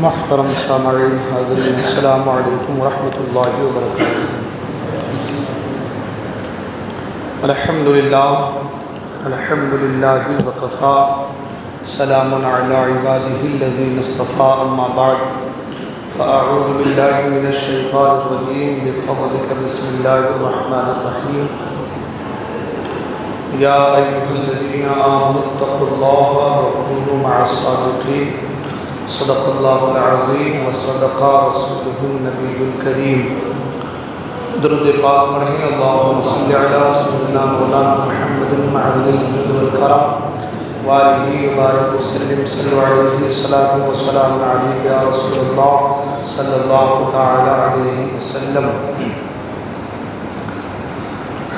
محترم سامعین حاضرین، السلام علیکم ورحمۃ اللہ وبرکاتہ۔ الحمدللہ وکفیٰ، سلام علی عبادہ الذین اصطفیٰ، اما بعد فاعوذ باللہ من الشیطان الرجیم بفضلک بسم اللہ الرحمن الرحیم۔ یا ایھا الذین آمنوا اتقوا اللہ وکونوا مع الصادقین، صدق اللہ العظیم وصدق رسولہ النبی الکریم۔ درود پاک پڑھیں، اللہم صلی علی سیدنا مولانا محمد معدن الجود والکرم وآلہ وبارک وسلم، صلو علیہ صلاۃ وسلام علیک یا رسول اللہ صلی اللہ تعالی علیہ وسلم۔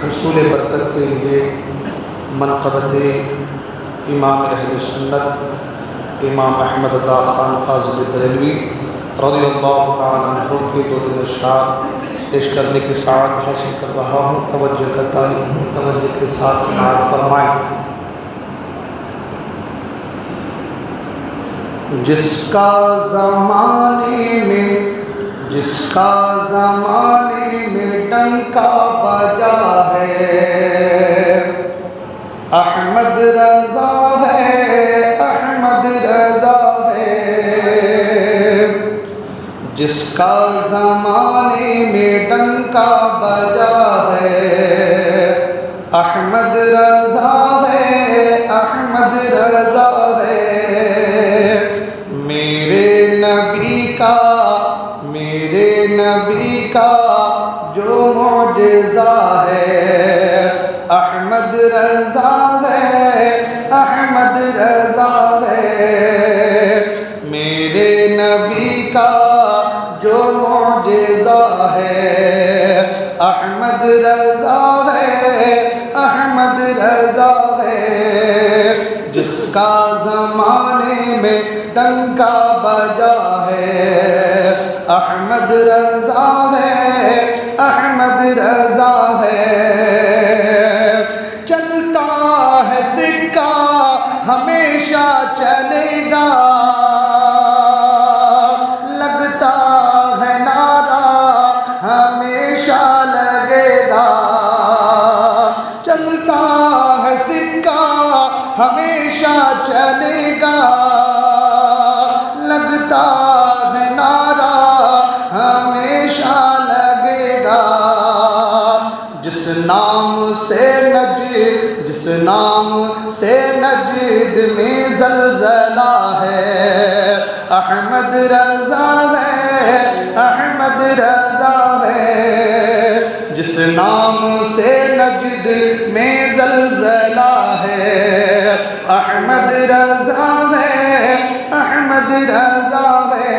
حصول برکت کے لیے منقبت امام اہل سنت امام احمد اللہ خان فاضل بریلوی رضی اللہ تعالیٰ عنہ کے دو دن اشعار پیش کرنے کی سعادت حاصل کر رہا ہوں۔ توجہ کا طالب ہوں، توجہ کے ساتھ سماعت فرمائیں۔ جس کا زمانے میں ڈنکا بجا ہے، احمد رضا ہے، احمد رضا ہے۔ جس کا زمانے میں ڈنکا بجا ہے، احمد رضا ہے، احمد رضا ہے۔ میرے نبی کا جو معجزہ ہے، احمد رضا ہے، احمد رضا ہے۔ میرے نبی کا جو معجزہ ہے، احمد رضا ہے، احمد رضا ہے۔ جس کا زمانے میں ڈنکا بجا ہے، احمد رضا ہے، احمد رضا ہے۔ چلتا ہے سکہ ہمیشہ چلے گا، لگتا ہے نعرہ ہمیشہ لگے گا۔ چلتا ہے سکہ ہمیشہ چلے گا، لگتا ہے نعرہ ہمیشہ لگے گا۔ جس نام سے نجد میں زلزلہ ہے، احمد رضا ہے، احمد رضا ہے۔ جس نام سے نجد میں زلزلہ ہے، احمد رضا ہے، احمد رضا ہے۔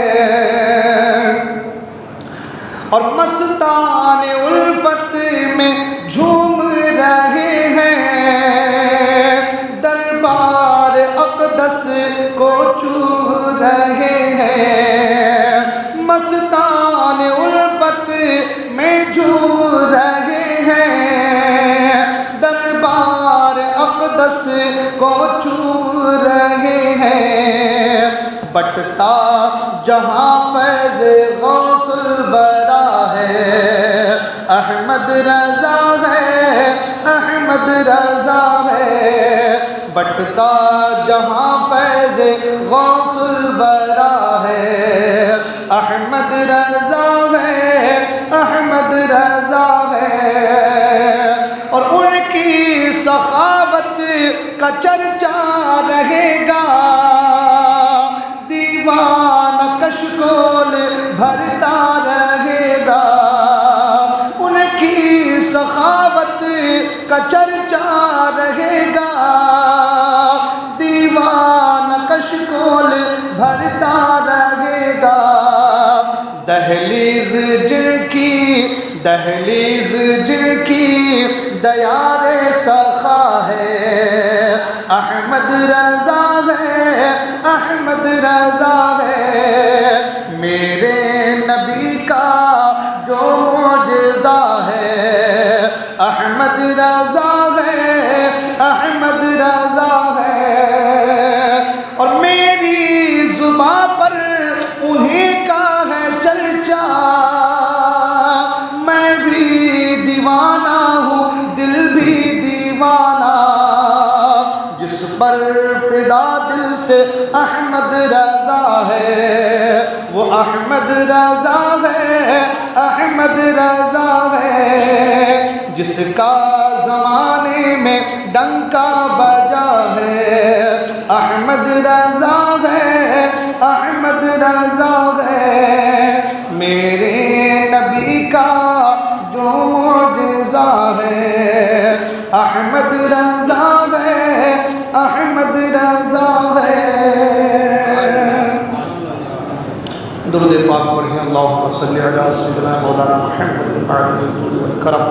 اور مستان الفت میں جھوم رہے ہیں، دربار اقدس کو چوم رہے ہیں۔ مستان الفت میں جھوم رہے ہیں، دربار اقدس کو چوم رہے ہیں۔ بٹتا جہاں فیض غوث الورا ہے، احمد رضا ہے، احمد رضا ہے۔ بٹتا جہاں فیض غوث الورا ہے، احمد رضا ہے، احمد رضا ہے۔ اور ان کی سخاوت کا چرچا رہے گا، دیوان کشکول بھرتا رہے گا۔ ان کی سخاوت کا چرچا رہے گا، دیوان کشکول بھرتا رہے گا۔ دہلیز جن کی دیار سخا ہے، احمد رضا ہے، احمد رضا ہے۔ میرے نبی کا جو معجزہ ہے، احمد رضا ہے، احمد رضا ہے۔ اور میری زباں پر انہیں کا ہے چرچا، میں بھی دیوانہ ہوں دل بھی دیوانہ، جس پر فدا دل سے احمد رضا ہے، وہ احمد رضا ہے، احمد رضا ہے، جس کا زمانے میں ڈنکا بجا ہے، احمد رضا ہے، احمد رضا ہے، میرے نبی کا جو معجزہ ہے، احمد رضا ہے، احمد رضا ہے۔ درود پاک پڑھیں، اللہم صلی علی سیدنا مولانا محمد المعدن الجود والکرم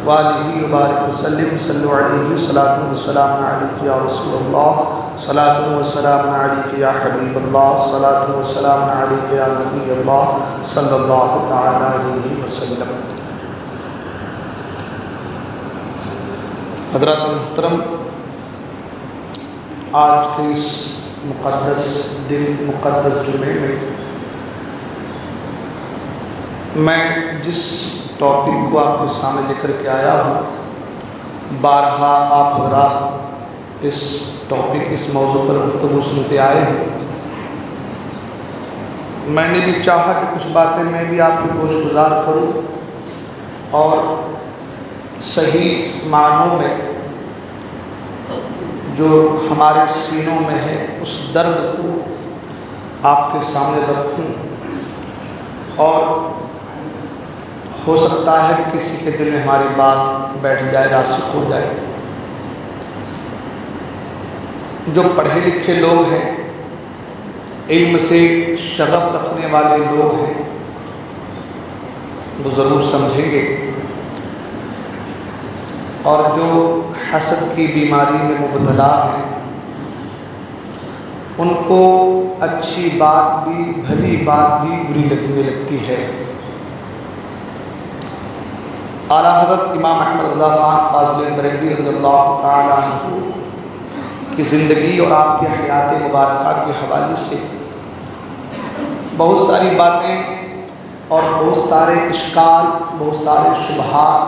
وآلہ وبارک وسلم، صلو علیہ صلاۃ والسلام علیک یا رسول اللہ، صلاۃ والسلام علیک یا حبیب اللہ، صلاۃ والسلام علیک یا نبی اللہ صلی اللہ تعالی علیہ وسلم۔ حضرات محترم، آج کے اس مقدس دن، مقدس جمعے میں جس ٹاپک کو آپ کے سامنے لے کر کے آیا ہوں، بارہا آپ حضرات اس ٹاپک، اس موضوع پر گفتگو سنتے آئے ہیں۔ میں نے بھی چاہا کہ کچھ باتیں میں بھی آپ کی گوش گزار کروں اور صحیح معنوں میں جو ہمارے سینوں میں ہے اس درد کو آپ کے سامنے رکھوں، اور ہو سکتا ہے کہ کسی کے دل میں ہماری بات بیٹھ جائے، راسخ ہو جائے۔ جو پڑھے لکھے لوگ ہیں، علم سے شغف رکھنے والے لوگ ہیں، وہ ضرور سمجھیں گے، اور جو حسد کی بیماری میں مبتلا ہیں ان کو اچھی بات بھی، بھلی بات بھی بری لگنے لگتی ہے۔ اعلیٰ حضرت امام احمد رضا خان فاضل بریلوی رضی اللہ تعالیٰ عنہ کی زندگی اور آپ کی حیات مبارکہ کے حوالے سے بہت ساری باتیں اور بہت سارے اشکال، بہت سارے شبہات،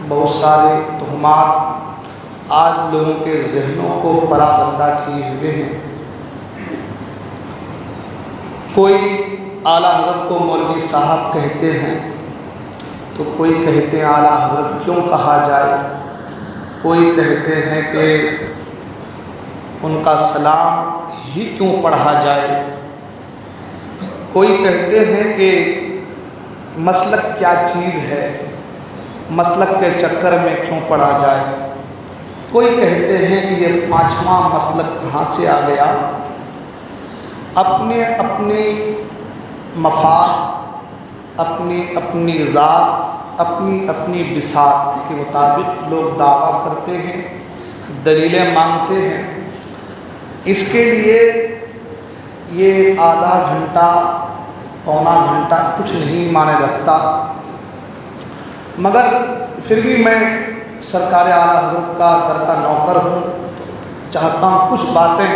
بہت سارے تہمات آج لوگوں کے ذہنوں کو پراگندہ کیے ہوئے ہیں۔ کوئی اعلیٰ حضرت کو مولوی صاحب کہتے ہیں تو کوئی کہتے ہیں اعلیٰ حضرت کیوں کہا جائے، کوئی کہتے ہیں کہ ان کا سلام ہی کیوں پڑھا جائے، کوئی کہتے ہیں کہ مسلک کیا چیز ہے، مسلک کے چکر میں کیوں پڑھا جائے، کوئی کہتے ہیں کہ یہ پانچواں مسلک کہاں سے آ گیا۔ اپنے اپنے مفاد، اپنی اپنی ذات، اپنی اپنی بساط کے مطابق لوگ دعویٰ کرتے ہیں، دلیلیں مانگتے ہیں۔ اس کے لیے یہ آدھا گھنٹہ، پونا گھنٹہ کچھ نہیں معنی رکھتا، مگر پھر بھی میں سرکار اعلیٰ حضرت کا در کا نوکر ہوں، چاہتا ہوں کچھ باتیں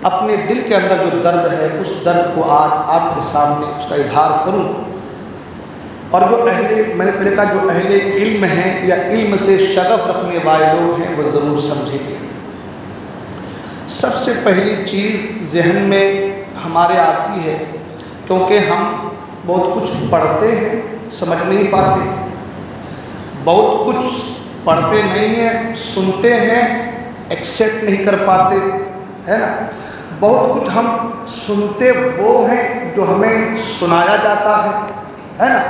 اپنے دل کے اندر جو درد ہے اس درد کو آج آپ کے سامنے اس کا اظہار کروں، اور جو میں نے پہلے کہا جو اہل علم ہیں یا علم سے شغف رکھنے والے لوگ ہیں وہ ضرور سمجھیں گے۔ سب سے پہلی چیز ذہن میں ہمارے آتی ہے، کیونکہ ہم بہت کچھ پڑھتے ہیں سمجھ نہیں پاتے، بہت کچھ پڑھتے نہیں ہیں، سنتے ہیں ایکسیپٹ نہیں کر پاتے، ہے نا۔ بہت کچھ ہم سنتے وہ ہیں جو ہمیں سنایا جاتا ہے نا۔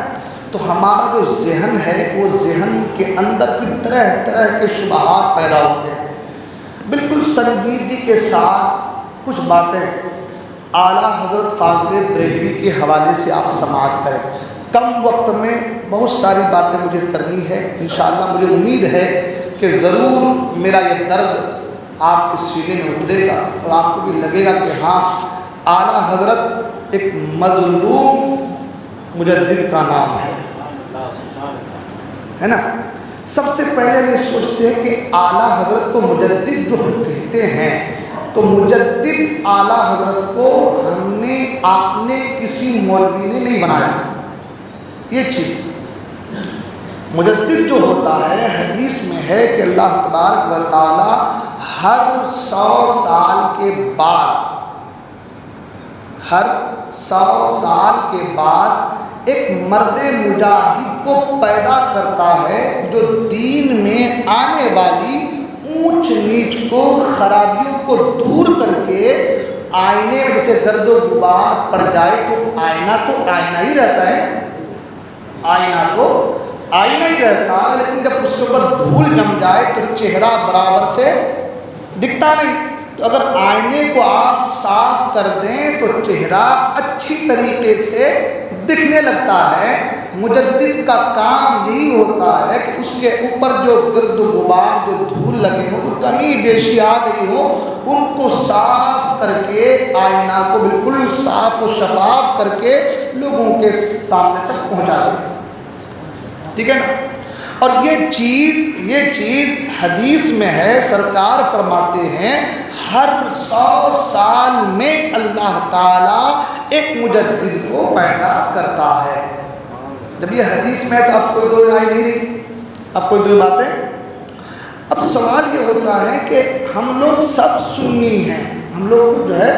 تو ہمارا جو ذہن ہے وہ ذہن کے اندر پھر طرح طرح کے شبہات پیدا ہوتے ہیں۔ بالکل سنجیدگی کے ساتھ کچھ باتیں اعلیٰ حضرت فاضل بریلوی کے حوالے سے آپ سماعت کریں۔ کم وقت میں بہت ساری باتیں مجھے کرنی ہے، انشاءاللہ مجھے امید ہے کہ ضرور میرا یہ درد آپ کے سینے میں اترے گا اور آپ کو بھی لگے گا کہ ہاں اعلیٰ حضرت ایک مظلوم مجدد کا نام ہے نا۔ سب سے پہلے میں سوچتے ہیں کہ اعلیٰ حضرت کو مجدد جو ہم کہتے ہیں تو مجدد اعلیٰ حضرت کو آپ نے کسی مولوی نے نہیں بنایا. یہ چیز مجدد جو ہوتا ہے، حدیث میں ہے کہ اللہ تبارک و تعالی ہر 100 سال کے بعد ایک مرد مجاہد کو پیدا کرتا ہے جو دین میں آنے والی اونچ نیچ کو، خرابیوں کو دور کر کے آئینے میں جیسے گرد و غبار پڑ جائے تو آئینہ ہی رہتا ہے، آئینہ ہی رہتا ہے، لیکن جب اس کے اوپر دھول جم جائے تو چہرہ برابر سے دکھتا نہیں. تو اگر آئینے کو آپ صاف کر دیں تو چہرہ اچھی طریقے سے دکھنے لگتا ہے. مجدد کا کام یہی ہوتا ہے کہ اس کے اوپر جو گرد و غبار، جو دھول لگے ہوں، جو کمی بیشی آ گئی ہو، ان کو صاف کر کے آئینہ کو بالکل صاف و شفاف کر کے لوگوں کے سامنے تک پہنچا دیں. ٹھیک ہے نا. اور یہ چیز حدیث میں ہے، سرکار فرماتے ہیں ہر 100 سال میں اللہ تعالیٰ ایک مجدد کو پیدا کرتا ہے. جب یہ حدیث میں ہے تو اب کوئی دو رائے نہیں، اب کوئی دو باتیں. اب سوال یہ ہوتا ہے کہ ہم لوگ سب سنی ہیں، ہم لوگ جو ہے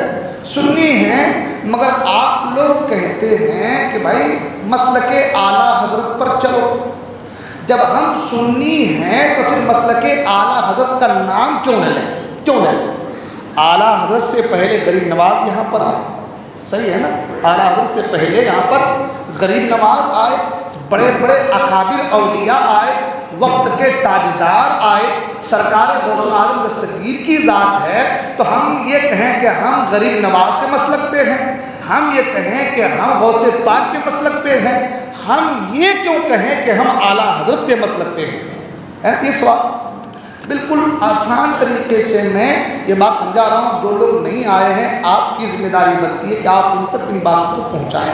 سنی ہیں، مگر آپ لوگ کہتے ہیں کہ بھائی مسلک اعلیٰ حضرت پر چلو. جب ہم سنی ہیں تو پھر مسلک اعلیٰ حضرت کا نام کیوں نہ لیں؟ اعلیٰ حضرت سے پہلے غریب نواز یہاں پر آئے، صحیح ہے نا. اعلیٰ حضرت سے پہلے یہاں پر غریب نواز آئے، بڑے بڑے اکابر اولیاء آئے، وقت کے تاجدار آئے، سرکار غوث اعظم دستگیر کی ذات ہے. تو ہم یہ کہیں کہ ہم غریب نواز کے مسلک پہ ہیں، ہم یہ کہیں کہ ہم غوث پاک کے مسلک پہ ہیں، ہم یہ کیوں کہیں کہ ہم اعلیٰ حضرت کے مسلک پہ ہیں؟ یہ سوال بالکل آسان طریقے سے میں یہ بات سمجھا رہا ہوں. جو لوگ نہیں آئے ہیں آپ کی ذمہ داری بنتی ہے کہ آپ ان تک ان باتوں کو پہنچائیں،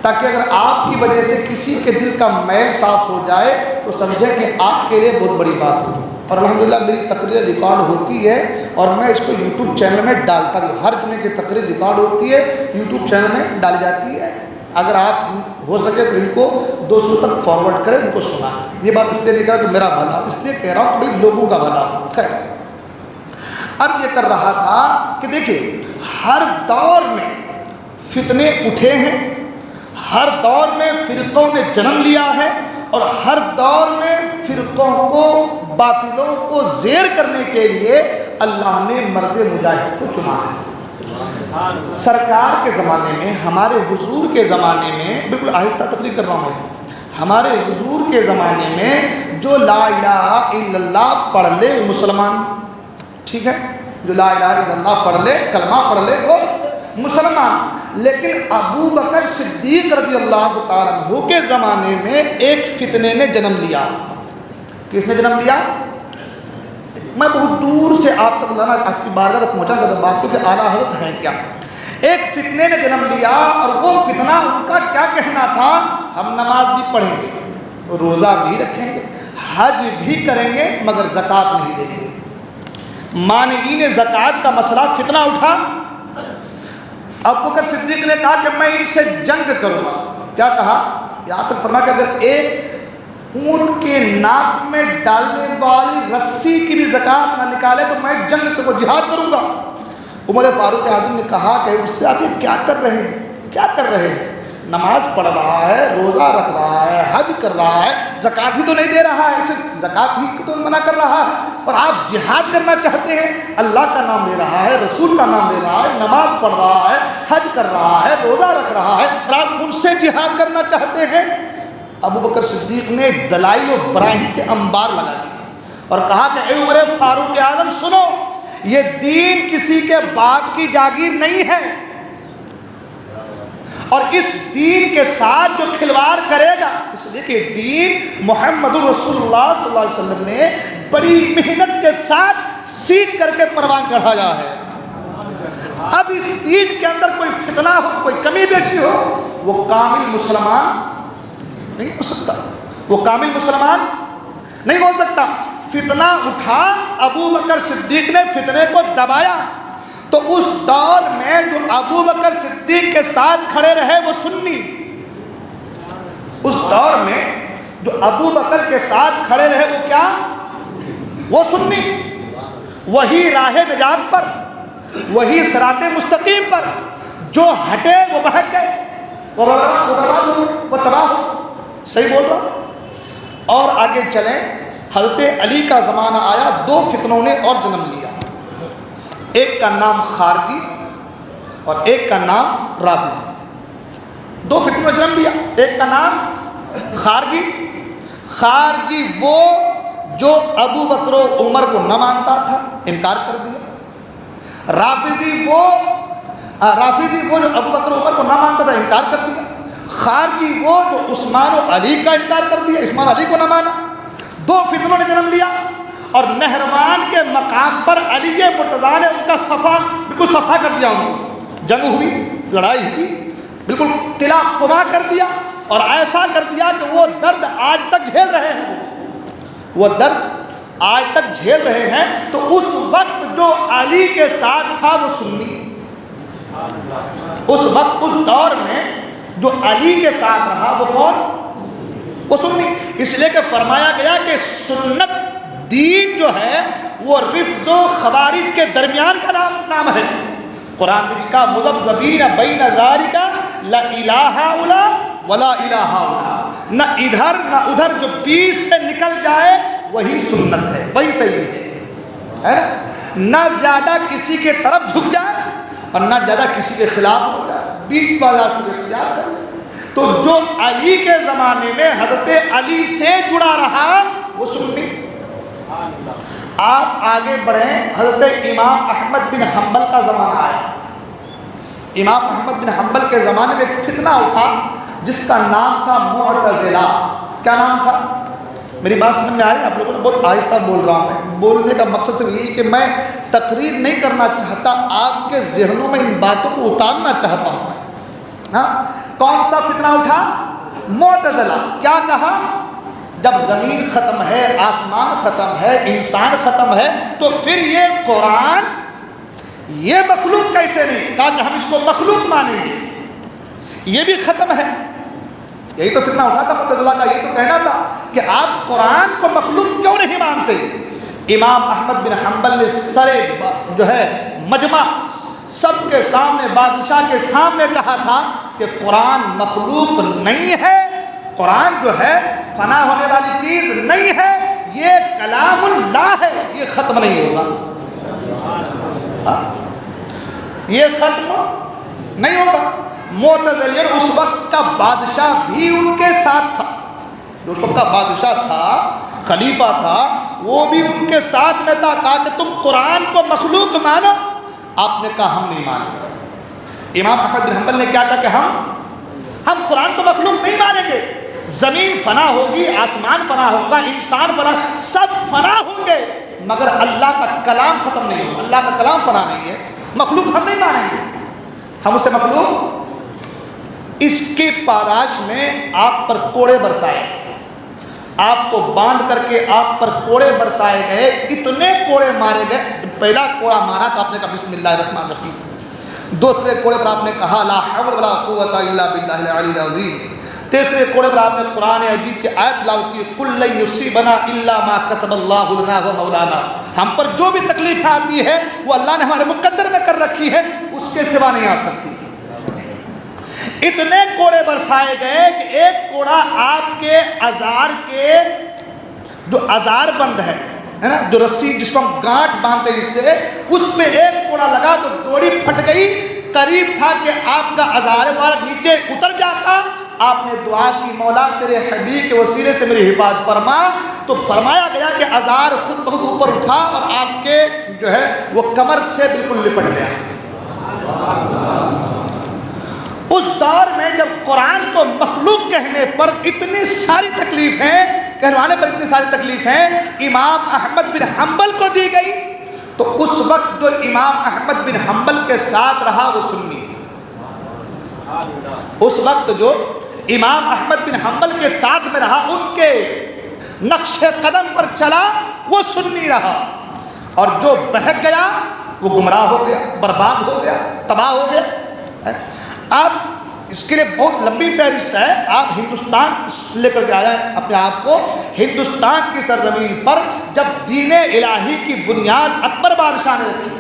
تاکہ اگر آپ کی وجہ سے کسی کے دل کا میل صاف ہو جائے تو سمجھیں کہ آپ کے لیے بہت بڑی بات ہوگی. اور الحمدللہ میری تقریر ریکارڈ ہوتی ہے اور میں اس کو یوٹیوب چینل میں ڈالتا بھی ہوں. ہر جمعے کی تقریر ریکارڈ ہوتی ہے، یوٹیوب چینل میں ڈالی جاتی ہے. اگر آپ ہو سکے تو ان کو دوسروں تک فارورڈ کریں، ان کو سنائیں. یہ بات اس لیے نہیں کہا کہ میرا بھلا، اس لیے کہہ رہا ہوں کہ بھائی لوگوں کا بھلا. خیر، اب یہ کر رہا تھا کہ دیکھیں ہر دور میں فتنے اٹھے ہیں، ہر دور میں فرقوں نے جنم لیا ہے، اور ہر دور میں فرقوں کو، باطلوں کو زیر کرنے کے لیے اللہ نے مرد مجاہد کو چنا ہے. سرکار کے زمانے میں، ہمارے حضور کے زمانے میں، بالکل آہستہ تقریر کر رہا ہوں میں، ہمارے حضور کے زمانے میں جو لا الہ الا اللہ پڑھ لے وہ مسلمان. ٹھیک ہے، جو لا الہ الا اللہ پڑھ لے، کلمہ پڑھ لے، وہ مسلمان. لیکن ابو بکر صدیق رضی اللہ تعالیٰ عنہ کے زمانے میں ایک فتنے نے جنم لیا. کس نے جنم لیا؟ میں بہت دور سے آپ تک لانا، آپ کی بارگاہ تک پہنچا کر بات کو کہ اعلیٰ حضرت ہیں کیا. ایک فتنے نے جنم لیا، اور وہ فتنہ ان کا کیا کہنا تھا؟ ہم نماز بھی پڑھیں گے، روزہ بھی رکھیں گے، حج بھی کریں گے، مگر زکوٰۃ نہیں دیں گے. مانعین زکوٰۃ کا مسئلہ فتنہ اٹھا. ابو بکر صدیق نے کہا کہ میں ان سے جنگ کروں گا. کیا کہا؟ یہاں تک فرمایا کہ اگر ایک اونٹ کے ناک میں ڈالنے والی رسی کی بھی زکوٰۃ نہ نکالے تو میں جنگ کو جہاد کروں گا. عمر فاروق اعظم نے کہا کہ اس سے آپ یہ کیا کر رہے ہیں؟ نماز پڑھ رہا ہے، روزہ رکھ رہا ہے، حج کر رہا ہے، زکوٰۃ ہی تو نہیں دے رہا ہے، صرف زکوٰۃ ہی تو منع کر رہا ہے، اور آپ جہاد کرنا چاہتے ہیں. اللہ کا نام لے رہا ہے، رسول کا نام لے رہا ہے، نماز پڑھ رہا ہے، حج کر رہا ہے، روزہ رکھ رہا ہے، اور آپ ان سے جہاد کرنا چاہتے ہیں. ابو بکر صدیق نے دلائل و براہین کے انبار لگا دیے اور کہا کہ اے عمر فاروق اعظم سنو، یہ دین کسی کے باپ کی جاگیر نہیں ہے، اور اس دین کے ساتھ جو کھلواڑ کرے گا، اس لیے کہ دین محمد رسول اللہ صلی اللہ علیہ وسلم نے بڑی محنت کے ساتھ سیکھ کر کے پروان چڑھایا ہے. اب اس دین کے اندر کوئی فتنہ ہو، کوئی کمی بیشی ہو، وہ کامل مسلمان نہیں ہو سکتا، وہ کامل مسلمان نہیں ہو سکتا. فتنہ اٹھا، ابو بکر صدیق نے فتنے کو دبایا. تو اس دور میں جو ابو بکر صدیق صدیق کے ساتھ کھڑے رہے وہ سنی، اس دور میں جو ابو بکر کے ساتھ کھڑے رہے وہ کیا؟ وہ سنی، وہی راہ نجات پر، وہی صراط مستقیم پر، جو ہٹے وہ بہک گئے، وہ برباد ہو، وہ تباہ ہو۔ صحیح بول رہا ہوں؟ اور آگے چلیں، حضرت علی کا زمانہ آیا، دو فتنوں نے اور جنم لیا، ایک کا نام خارجی اور ایک کا نام رافضی۔ دو فتنوں نے جنم لیا، ایک کا نام خارجی، خارجی وہ جو ابو بکر و عمر کو نہ مانتا تھا، انکار کر دیا۔ رافضی وہ جو ابو بکر و عمر کو نہ مانتا تھا، انکار کر دیا۔ خارجی وہ جو عثمان و علی کا انکار کر دیا، عثمان علی کو نہ مانا۔ دو فتنوں نے جنم لیا، اور نہروان کے مقام پر علی مرتضیٰ نے ان کا بالکل صفحہ کر دیا، جنگ ہوئی، لڑائی ہوئی، بالکل قلعہ قبا کر دیا، اور ایسا کر دیا کہ وہ درد آج تک جھیل رہے ہیں، وہ درد آج تک جھیل رہے ہیں۔ تو اس وقت جو علی کے ساتھ تھا وہ سنی، اس وقت اس دور میں جو علی کے ساتھ رہا وہ کون؟ وہ سنی۔ اس لیے کہ فرمایا گیا کہ سنت دین جو ہے وہ رفض و خوارج کے درمیان کا نام ہے۔ قرآن میں لکھا مذبذبین بین ذالک لا الہ الا ولا الہ الا، نہ ادھر نہ ادھر، جو بیچ سے نکل جائے وہی سنت ہے، وہی صحیح ہے نا؟ نہ زیادہ کسی کے طرف جھک جائے اور نہ زیادہ کسی کے خلاف ہو جائے، بیچ والا راستہ اختیار کر لے۔ تو جو علی کے زمانے میں حضرت علی سے جڑا رہا وہ سنی۔ آپ آگے بڑھیں، حضرت امام احمد بن حنبل کا زمانہ آیا۔ امام احمد بن حنبل کے زمانے میں ایک فتنہ اٹھا جس کا نام تھا معتزلہ۔ کیا نام تھا؟ میری بات سمجھ میں آ رہی ہے؟ آپ لوگوں نے بہت آہستہ بول رہا ہوں، میں بولنے کا مقصد صرف یہی کہ میں تقریر نہیں کرنا چاہتا، آپ کے ذہنوں میں ان باتوں کو اتارنا چاہتا ہوں میں۔ ہاں، کون سا فتنہ اٹھا؟ معتزلہ۔ کیا کہا؟ جب زمین ختم ہے، آسمان ختم ہے، انسان ختم ہے، تو پھر یہ قرآن یہ مخلوق کیسے نہیں؟ کہا کہ ہم اس کو مخلوق مانیں گے، یہ بھی ختم ہے۔ یہی تو فتنہ اٹھا تھا معتزلہ کا، یہی تو کہنا تھا کہ آپ قرآن کو مخلوق کیوں نہیں مانتے؟ امام احمد بن حنبل نے جو ہے مجمع سب کے سامنے، بادشاہ کے سامنے کہا تھا کہ قرآن مخلوق نہیں ہے، قرآن جو ہے فنا ہونے والی چیز نہیں ہے، یہ کلام اللہ ہے، یہ ختم نہیں ہوگا، یہ ختم نہیں ہوگا۔ معتزلیہ اس وقت کا بادشاہ بھی ان کے ساتھ تھا، جو اس وقت کا بادشاہ تھا، خلیفہ تھا، وہ بھی ان کے ساتھ میں تھا۔ کہا کہ تم قرآن کو مخلوق مانو، آپ نے کہا ہم نہیں مانیں گے۔ امام احمد بن حنبل نے کیا کہا کہ ہم قرآن کو مخلوق نہیں مانیں گے، زمین فنا ہوگی، آسمان فنا ہوگا، انسان فنا، سب فنا ہوں گے، مگر اللہ کا کلام ختم نہیں ہوگا، اللہ کا کلام فنا نہیں ہے، مخلوق ہم نہیں مانیں گے، ہم اسے مخلوق۔ اس کی پاداش میں آپ پر کوڑے برسائے گئے، آپ کو باندھ کر کے آپ پر کوڑے برسائے گئے، اتنے کوڑے مارے گئے۔ پہلا کوڑا مارا تو آپ نے کہا بسم اللہ الرحمن الرحیم، دوسرے کوڑے پر آپ نے کہا لا حول ولا قوت الا باللہ العلی العظیم، تیسرے کوڑے پر آپ نے قرآن عزیز کی آیت تلاوت کی قل لن یصیبنا الا ما کتب اللہ لنا و مولانا، ہم پر جو بھی تکلیفیں آتی ہے وہ اللہ نے ہمارے مقدر میں کر رکھی ہے، اس کے سوا نہیں آ سکتی۔ اتنے کوڑے برسائے گئے کہ ایک کوڑا آپ کے ازار کے جو ازار بند ہے نا، جو رسی جس کو ہم گانٹھ باندھتے ہیں، اس سے اس پہ ایک کوڑا لگا تو ڈوری پھٹ گئی، قریب تھا کہ آپ کا ازار مبارک نیچے اتر جاتا۔ آپ نے دعا کی مولا تیرے حبیب کے وسیلے سے میری حفاظت فرما، تو فرمایا گیا کہ ازار خود بخود اوپر اٹھا اور آپ کے جو ہے وہ کمر سے بالکل لپٹ گیا۔ اس دور میں جب قرآن کو مخلوق کہنے پر اتنی ساری تکلیفیں، کہلوانے پر اتنی ساری تکلیفیں امام احمد بن حنبل کو دی گئی، تو اس وقت جو امام احمد بن حنبل کے ساتھ رہا وہ سنی، اس وقت جو امام احمد بن حنبل کے ساتھ میں رہا، ان کے نقش قدم پر چلا وہ سنی رہا، اور جو بہک گیا وہ گمراہ ہو گیا، برباد ہو گیا، تباہ ہو گیا۔ آپ اس کے لیے بہت لمبی فہرست ہے. آپ ہندوستان لے کر کے آ جائیں اپنے آپ کو. ہندوستان کی سرزمین پر جب دین الہی کی بنیاد اکبر بادشاہ نے رکھی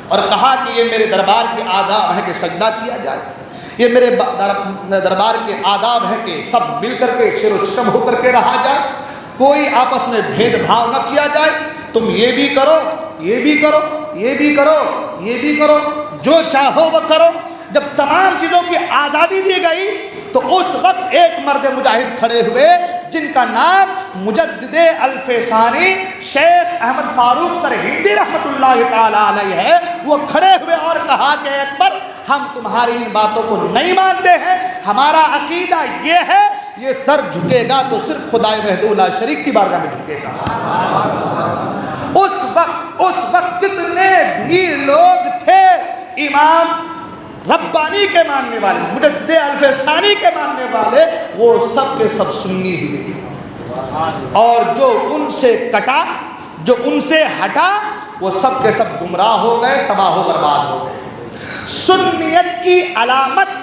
اور کہا کہ یہ میرے دربار کے آداب ہے کہ سجدہ کیا جائے, یہ میرے دربار کے آداب ہے کہ سب مل کر کے شیر و شکم ہو کر کے رہا جائے, کوئی آپس میں بھید بھاؤ نہ کیا جائے, تم یہ بھی کرو, یہ بھی کرو, یہ بھی کرو, یہ بھی کرو, جو چاہو وہ کرو. جب تمام چیزوں کی آزادی دی گئی تو اس وقت ایک مرد مجاہد کھڑے ہوئے جن کا نام مجدد الف ثانی شیخ احمد فاروق سرہندی رحمۃ اللہ تعالی علیہ ہے. وہ کھڑے ہوئے اور کہا کہ اکبر ہم تمہاری ان باتوں کو نہیں مانتے ہیں, ہمارا عقیدہ یہ ہے یہ سر جھکے گا تو صرف خدائے وحدہ لا شریک کی بارگاہ میں جھکے گا. اس وقت جتنے بھی لوگ تھے امام ربانی کے ماننے والے, مجدد الف ثانی کے ماننے والے, وہ سب کے سب سنی ہوئے, اور جو ان سے کٹا, جو ان سے ہٹا, وہ سب کے سب گمراہ ہو گئے, تباہ و برباد ہو گئے. سنیت کی علامت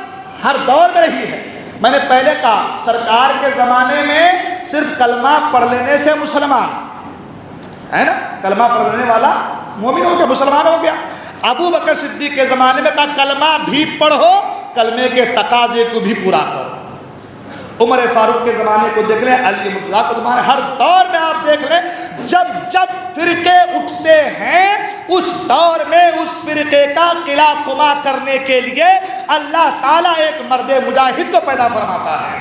ہر دور میں رہی ہے. میں نے پہلے کہا سرکار کے زمانے میں صرف کلمہ پڑھ لینے سے مسلمان ہے نا, کلمہ پڑھ لینے والا مومن ہو گیا, مسلمان ہو گیا. ابو بکر صدیق کے زمانے میں کہا کلمہ بھی پڑھو, کلمے کے تقاضے کو بھی پورا کرو. عمر فاروق کے زمانے کو دیکھ لیں, علی مرتضیٰ کے زمانے, ہر دور میں آپ دیکھ لیں جب جب فرقے اٹھتے ہیں اس دور میں اس فرقے کا قلع کما کرنے کے لیے اللہ تعالیٰ ایک مرد مجاہد کو پیدا فرماتا ہے.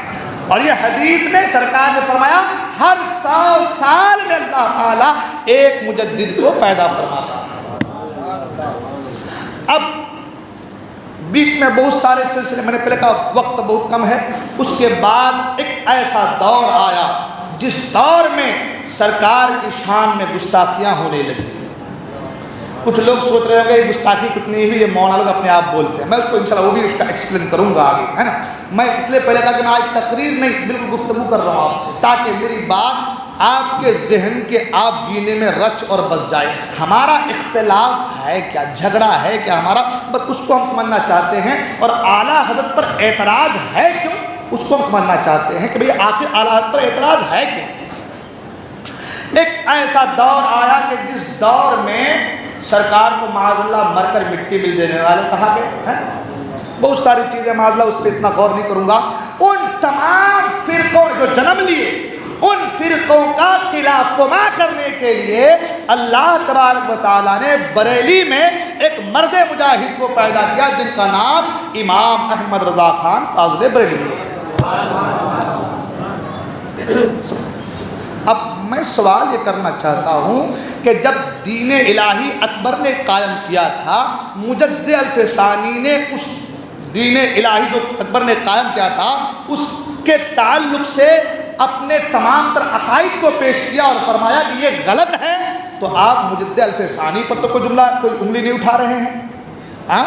اور یہ حدیث میں سرکار نے فرمایا ہر 100 سال میں اللہ تعالیٰ ایک مجدد کو پیدا فرماتا ہے. اب بیچ میں بہت سارے سلسلے, میں نے پہلے کہا وقت بہت کم ہے, اس کے بعد ایک ایسا دور آیا جس دور میں سرکار کی شان میں گستاخیاں ہونے لگی. کچھ لوگ سوچ رہے ہوں گے یہ گستاخی کتنی ہوئی, یہ مولانا لوگ اپنے آپ بولتے ہیں. میں اس کو انشاءاللہ وہ بھی اس کا ایکسپلین کروں گا آگے, ہے نا. میں اس لیے پہلے کہا کہ میں آج تقریر نہیں بالکل گفتگو کر رہا ہوں آپ سے, تاکہ میری بات آپ کے ذہن کے آپ گینے میں رچ اور بس جائے. ہمارا اختلاف ہے کیا, جھگڑا ہے کیا ہمارا, بس اس کو ہم سمجھنا چاہتے ہیں. اور اعلیٰ حضرت پر اعتراض ہے کیوں, اس کو ہم سمجھنا چاہتے ہیں کہ بھئی آخر اعلیٰ حضرت پر اعتراض ہے کیوں. ایک ایسا دور آیا کہ جس دور میں سرکار کو معاذ اللہ مر کر مٹی مل دینے والے کہا گئے ہے. بہت ساری چیزیں معاذ اللہ, اس پہ اتنا غور نہیں کروں گا. ان تمام فرقوں جو جنم لیے, ان فرقوں کا قلع کما کرنے کے لیے اللہ تبارک و تعالیٰ نے بریلی میں ایک مرد مجاہد کو پیدا کیا جن کا نام امام احمد رضا خان فاضل بریلوی ہے. اب میں سوال یہ کرنا چاہتا ہوں کہ جب دین الہی اکبر نے قائم کیا تھا, مجدد الف ثانی نے اس دین الہی جو اکبر نے قائم کیا تھا اس کے تعلق سے اپنے تمام تر عقائد کو پیش کیا اور فرمایا کہ یہ غلط ہے, تو آپ مجدد الف ثانی پر تو کوئی انگلی نہیں اٹھا رہے ہیں. ہاں,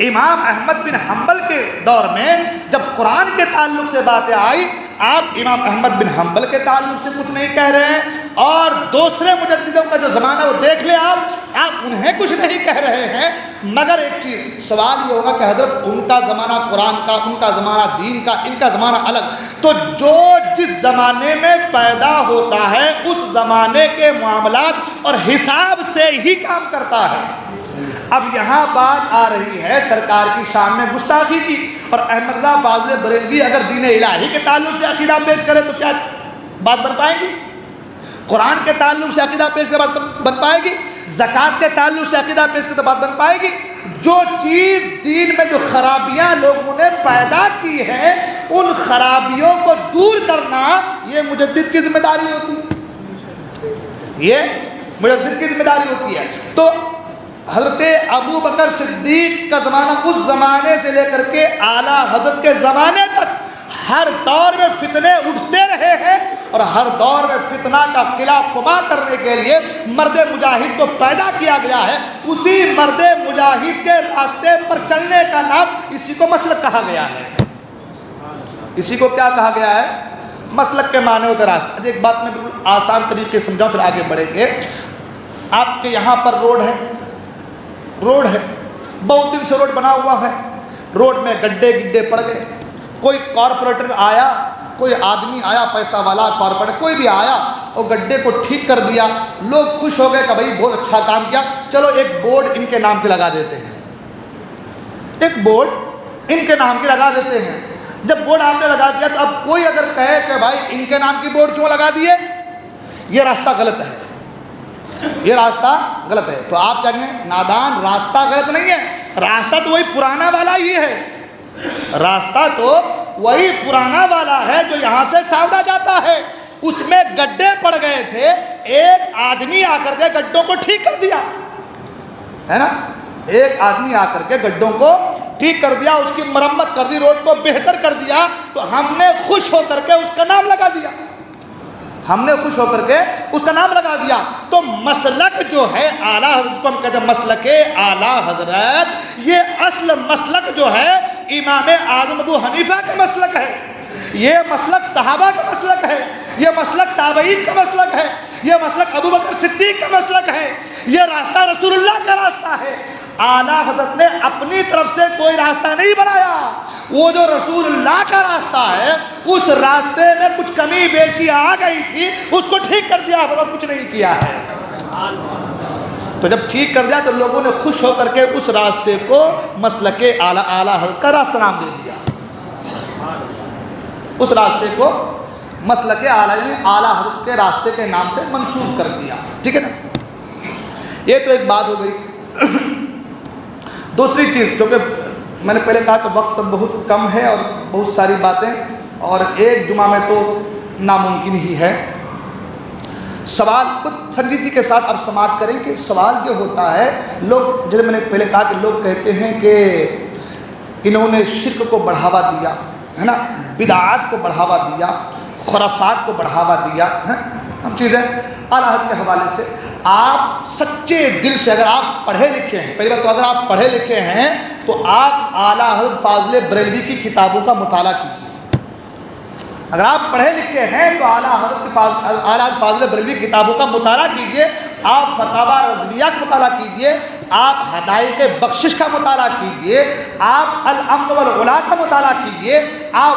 امام احمد بن حنبل کے دور میں جب قرآن کے تعلق سے باتیں آئی, آپ امام احمد بن حنبل کے تعلق سے کچھ نہیں کہہ رہے ہیں, اور دوسرے مجددوں کا جو زمانہ وہ دیکھ لیں آپ انہیں کچھ نہیں کہہ رہے ہیں. مگر ایک چیز سوال یہ ہوگا کہ حضرت ان کا زمانہ قرآن کا, ان کا زمانہ دین کا, ان کا زمانہ الگ, تو جو جس زمانے میں پیدا ہوتا ہے اس زمانے کے معاملات اور حساب سے ہی کام کرتا ہے. اب یہاں بات آ رہی ہے سرکار کی شان میں گستاخی کی, اور احمد رضا فاضل بریلوی اگر دین الہی کے تعلق سے عقیدہ پیش کرے تو کیا بات بن پائے گی؟ قرآن کے تعلق سے عقیدہ پیش کرے بات بن پائے گی؟ زکوٰۃ کے تعلق سے عقیدہ پیش کرے تو بات بن پائے گی؟ جو چیز دین میں جو خرابیاں لوگوں نے پیدا کی ہیں ان خرابیوں کو دور کرنا یہ مجدد کی ذمہ داری ہوتی ہے, یہ مجدد کی ذمہ داری ہوتی ہے. تو حضرت ابو بکر صدیق کا زمانہ اس زمانے سے لے کر کے اعلیٰ حضرت کے زمانے تک ہر دور میں فتنے اٹھتے رہے ہیں, اور ہر دور میں فتنہ کا قلع کما کرنے کے لیے مرد مجاہد کو پیدا کیا گیا ہے. اسی مرد مجاہد کے راستے پر چلنے کا نام اسی کو مسلک کہا گیا ہے. اسی کو کیا کہا گیا ہے؟ مسلک کے معنی ہوتے راستہ. ایک بات میں بالکل آسان طریقے سے سمجھاؤں پھر آگے بڑھیں گے. آپ کے یہاں پر روڈ ہے, بہت دن سے روڈ بنا ہوا ہے، روڈ میں گڈھے گڈھے پڑ گئے، کوئی کارپوریٹر آیا، کوئی آدمی آیا پیسہ والا کارپوریٹر کوئی بھی آیا اور گڈھے کو ٹھیک کر دیا، لوگ خوش ہو گئے کہ بھائی بہت اچھا کام کیا، چلو ایک بورڈ ان کے نام کے لگا دیتے ہیں، ایک بورڈ ان کے نام کے لگا دیتے ہیں۔ جب بورڈ آپ نے لگا دیا تو اب کوئی اگر کہے کہ بھائی ان کے نام کی بورڈ کیوں لگا دیے، یہ راستہ غلط ہے، یہ راستہ غلط ہے، تو آپ کہیں گے نادان، راستہ غلط نہیں ہے، راستہ تو وہی پرانا والا ہی ہے، راستہ تو وہی پرانا والا ہے جو یہاں سے ساوڑا جاتا ہے، اس میں گڈھے پڑ گئے تھے، ایک آدمی آ کر کے گڈھوں کو ٹھیک کر دیا ہے نا، ایک آدمی آ کر کے گڈھوں کو ٹھیک کر دیا، اس کی مرمت کر دی، روڈ کو بہتر کر دیا، تو ہم نے خوش ہو کر کے اس کا نام لگا دیا، ہم نے خوش ہو کر کے اس کا نام لگا دیا۔ تو مسلک جو ہے اعلیٰ حضرت کو ہم کہتے ہیں مسلک اعلیٰ حضرت، یہ اصل مسلک جو ہے امام اعظم ابو حنیفہ کا مسلک ہے، یہ مسلک صحابہ کا مسلک ہے، یہ مسلک تابعین کا مسلک ہے، یہ مسلک ابو بکر صدیق کا مسلک ہے، یہ راستہ رسول اللہ کا راستہ ہے۔ اعلیٰ حضرت نے اپنی طرف سے کوئی راستہ نہیں بنایا، وہ جو رسول اللہ کا راستہ ہے اس راستے میں کچھ کمی بیشی آ گئی تھی، اس کو ٹھیک کر دیا اور کچھ نہیں کیا ہے۔ تو جب ٹھیک کر دیا تو لوگوں نے خوش ہو کر کے اس راستے کو مسلک اعلیٰ حضرت کا راستہ نام دے دیا، اس راستے کو مسلک اعلیٰ حضرت کے راستے کے نام سے منسوب کر دیا، ٹھیک ہے نا۔ یہ تو ایک بات ہو گئی۔ دوسری چیز، کیونکہ میں نے پہلے کہا کہ وقت بہت کم ہے اور بہت ساری باتیں، اور ایک جمعہ میں تو ناممکن ہی ہے۔ سوال کچھ سنجیدگی کے ساتھ اب سماعت کریں کہ سوال یہ ہوتا ہے، لوگ جیسے میں نے پہلے کہا کہ لوگ کہتے ہیں کہ انہوں نے شرک کو بڑھاوا دیا ہے نا، بدعات کو بڑھاوا دیا، خرافات کو بڑھاوا دیا ہے، ہم چیزیں اعلیٰ حضرت کے حوالے سے آپ سچے دل سے، اگر آپ پڑھے لکھے ہیں، پہلی بات تو اگر آپ پڑھے لکھے ہیں تو آپ اعلیٰ حضرت فاضل بریلوی کی کتابوں کا مطالعہ کیجیے۔ اگر آپ پڑھے لکھے ہیں تو اعلیٰ حضرت فاضل بریلوی کی کتابوں کا مطالعہ کیجیے، آپ فتاوی رضویہ کا مطالعہ کیجیے، آپ ہدایت بخشش کا مطالعہ کیجیے، آپ الامن والعلا کا مطالعہ کیجیے، آپ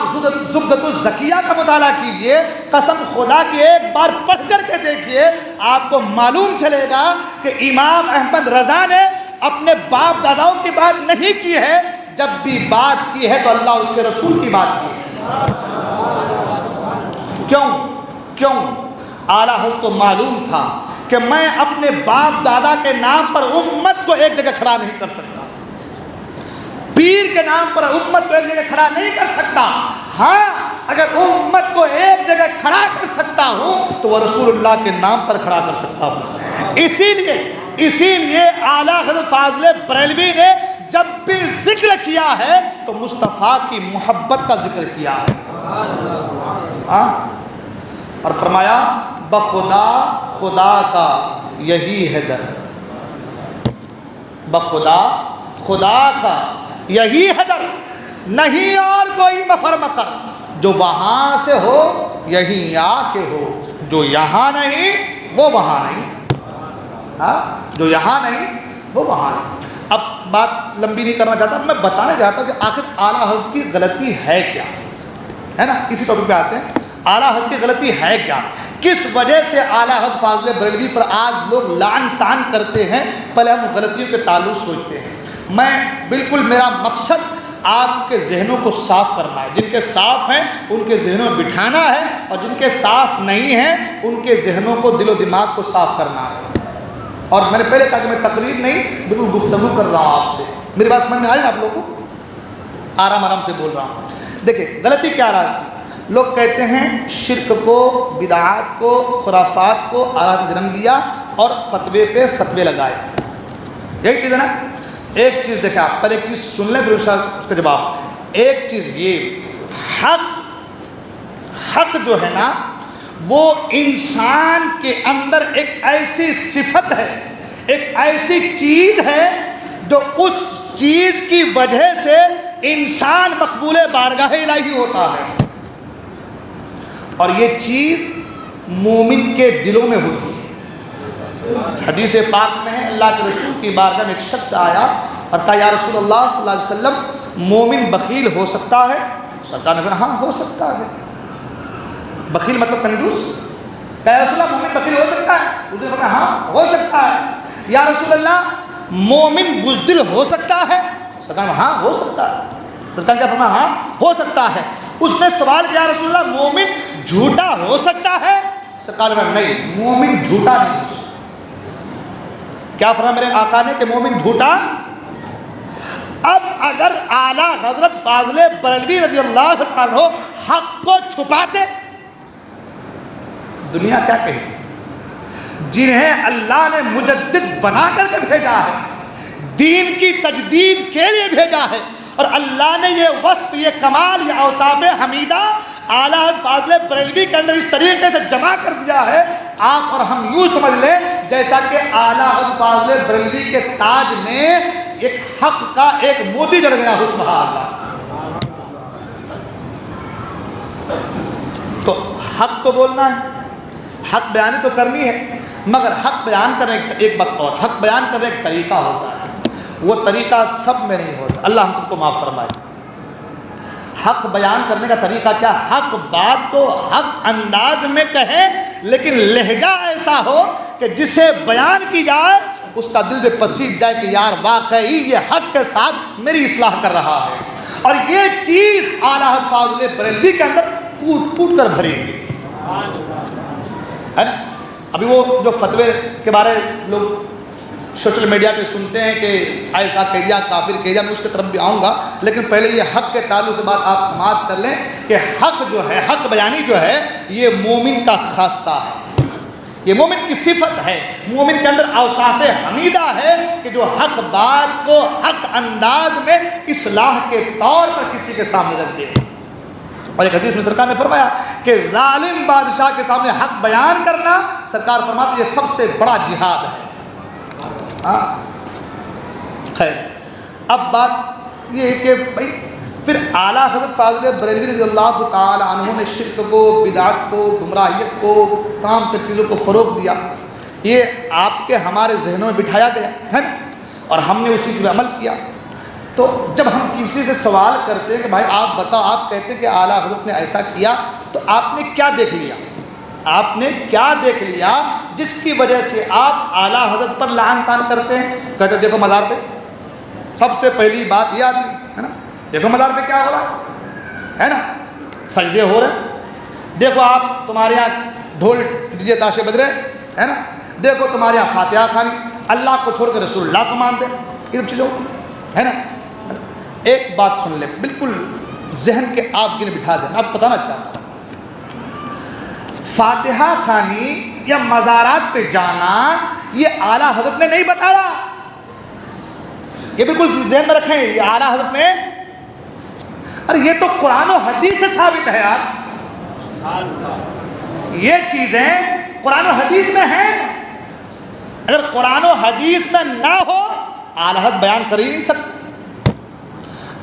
زبدۃ الزکیہ کا مطالعہ کیجیے۔ قسم خدا کی ایک بار پڑھ کر کے دیکھیے، آپ کو معلوم چلے گا کہ امام احمد رضا نے اپنے باپ داداؤں کی بات نہیں کی ہے، جب بھی بات کی ہے تو اللہ اس کے رسول کی بات کی ہے۔ کیوں اعلیٰ حضرت کو معلوم تھا کہ میں اپنے باپ دادا کے نام پر امت کو ایک جگہ کھڑا نہیں کر سکتا، پیر کے نام پر امت کو ایک جگہ کھڑا نہیں کر سکتا، ہاں اگر امت کو ایک جگہ کھڑا کر سکتا ہوں تو وہ رسول اللہ کے نام پر کھڑا کر سکتا ہوں۔ اسی لیے اعلیٰ حضرت فاضل بریلوی نے جب بھی ذکر کیا ہے تو مصطفیٰ کی محبت کا ذکر کیا ہے، اور فرمایا بخدا خدا کا یہی ہے در، بخدا خدا کا یہی ہے در، نہیں اور کوئی مفر مکر، جو وہاں سے ہو یہیں آ کے ہو، جو یہاں نہیں وہ وہاں نہیں، جو یہاں نہیں وہ وہاں نہیں۔ اب بات لمبی نہیں کرنا چاہتا، میں بتانا چاہتا ہوں کہ آخر اعلیٰ حضرت کی غلطی ہے کیا، ہے نا، اسی ٹاپک پہ آتے ہیں۔ اعلیٰ حضرت کی غلطی ہے کیا، کس وجہ سے اعلیٰ حضرت فاضل بریلوی پر آج لوگ لعن طعن کرتے ہیں، پہلے ہم غلطیوں کے تعلق سوچتے ہیں۔ میں بالکل میرا مقصد آپ کے ذہنوں کو صاف کرنا ہے، جن کے صاف ہیں ان کے ذہنوں میں بٹھانا ہے، اور جن کے صاف نہیں ہیں ان کے ذہنوں کو، دل و دماغ کو صاف کرنا ہے۔ اور میں نے پہلے کہا کہ میں تقریر نہیں بالکل گفتگو کر رہا ہوں آپ سے، میری بات سمجھ میں آ رہی ہے آپ لوگوں کو؟ آرام سے بول رہا ہوں۔ دیکھیں غلطی کیا رہتی، لوگ کہتے ہیں شرک کو، بدعات کو، خرافات کو اعلیٰ نے جنم دیا اور فتوے پہ فتوے لگائے، یہی چیز ہے نا۔ ایک چیز دیکھیں آپ، پہلے ایک چیز سن لیں پھر اس کا جواب۔ ایک چیز یہ، حق جو ہے نا وہ انسان کے اندر ایک ایسی صفت ہے، ایک ایسی چیز ہے جو اس چیز کی وجہ سے انسان مقبول بارگاہ الہی ہوتا ہے، اور یہ چیز مومن کے دلوں میں ہوتی ہے۔ حدیث پاک میں ہے، اللہ کے رسول کی بارگاہ میں ایک شخص آیا اور کہا یا رسول اللہ صلی اللہ علیہ وسلم مومن بخیل ہو سکتا ہے؟ سرکار نے فرمایا ہاں ہو سکتا ہے۔ بخیل مطلب کنجوس؟ کہا یا رسول اللہ مومن بخیل ہو سکتا ہے؟ اس نے فرمایا ہاں ہو سکتا ہے۔ یا رسول اللہ مومن بزدل ہو سکتا ہے؟ سرکار نے ہاں ہو سکتا ہے۔ سرکار نے فرمایا ہاں ہو سکتا ہے۔ اس نے سوال کیا رسول اللہ مومن جھوٹا ہو سکتا ہے؟ سرکار نے فرمایا نہیں، مومن جھوٹا نہیں ہو سکتا۔ کیا فرمایا میرے آقا نے کہ مومن جھوٹا؟ اب اگر اعلیٰ حضرت فاضل بریلوی رضی اللہ عنہ حق کو چھپاتے، دنیا کیا کہتی؟ جنہیں اللہ نے مجدد بنا کر کے بھیجا ہے، دین کی تجدید کے لیے بھیجا ہے، اور اللہ نے یہ وصف، یہ کمال، یہ اوصاف حمیدہ اعلیٰ حضرت فاضل بریلوی کے اندر اس طریقے سے جمع کر دیا ہے، آپ اور ہم یوں سمجھ لیں جیسا کہ اعلیٰ حضرت فاضل بریلوی کے تاج میں ایک حق کا ایک موتی جڑ گیا ہو، سبحان اللہ۔ تو حق تو بولنا ہے، حق بیانی تو کرنی ہے، مگر حق بیان کرنے ایک بات اور، حق بیان کرنے ایک طریقہ ہوتا ہے، وہ طریقہ سب میں نہیں ہوتا۔ اللہ ہم سب کو معاف فرمائے۔ حق بیان کرنے کا طریقہ کیا؟ حق بات کو حق انداز میں کہیں، لیکن لہجہ ایسا ہو کہ جسے بیان کی جائے اس کا دل میں پسیج جائے کہ یار واقعی یہ حق کے ساتھ میری اصلاح کر رہا ہے۔ اور یہ چیز اعلیٰ حضرت فاضل بریلوی کے اندر کوٹ کوٹ کر بھری ہوئی تھی، ہے نا؟ ابھی وہ جو فتوے کے بارے لوگ سوشل میڈیا پہ سنتے ہیں کہ ایسا کہہ دیا، کافر کہہ دیا، میں اس کی طرف بھی آؤں گا، لیکن پہلے یہ حق کے تعلق سے بات آپ سماعت کر لیں کہ حق جو ہے، حق بیانی جو ہے، یہ مومن کا خاصہ ہے، یہ مومن کی صفت ہے، مومن کے اندر اوصاف حمیدہ ہے کہ جو حق بات کو حق انداز میں اصلاح کے طور پر کسی کے سامنے رکھ دے۔ اور ایک حدیث میں سرکار نے فرمایا کہ ظالم بادشاہ کے سامنے حق بیان کرنا، سرکار فرماتے یہ سب سے بڑا جہاد ہے۔ خیر، اب بات یہ ہے کہ بھائی پھر اعلیٰ حضرت فاضل بریلوی رضی اللہ تعالی عنہ نے شرک کو، بدعت کو، گمراہیت کو، تمام تر چیزوں کو فروغ دیا، یہ آپ کے ہمارے ذہنوں میں بٹھایا گیا ہے نا، اور ہم نے اسی پر عمل کیا۔ تو جب ہم کسی سے سوال کرتے ہیں کہ بھائی آپ بتاؤ، آپ کہتے ہیں کہ اعلیٰ حضرت نے ایسا کیا، تو آپ نے کیا دیکھ لیا؟ آپ نے کیا دیکھ لیا جس کی وجہ سے آپ اعلیٰ حضرت پر لعن طعن کرتے ہیں؟ کہتے ہیں دیکھو مزار پہ، سب سے پہلی بات یہ آتی ہے نا، دیکھو مزار پہ کیا ہو رہا ہے نا، سجدے ہو رہے ہیں، دیکھو آپ تمہارے یہاں ڈھول ڈیجے تاشے بج رہے ہے نا، دیکھو تمہارے یہاں فاتحہ خوانی، اللہ کو چھوڑ کر رسول اللہ کو مانتے، یہ سب چیزیں ہے نا۔ ایک بات سن لیں، بالکل ذہن کے آپ کے لیے بٹھا دیں، اب بتانا چاہتا ہوں، فاتحہ خوانی یا مزارات پہ جانا یہ اعلیٰ حضرت نے نہیں بتایا، یہ بالکل ذہن میں رکھیں، یہ اعلیٰ حضرت نے، ارے یہ تو قرآن و حدیث سے ثابت ہے یار، یہ چیزیں قرآن و حدیث میں ہیں، اگر قرآن و حدیث میں نہ ہو اعلیٰ حضرت بیان کر ہی نہیں سکتے۔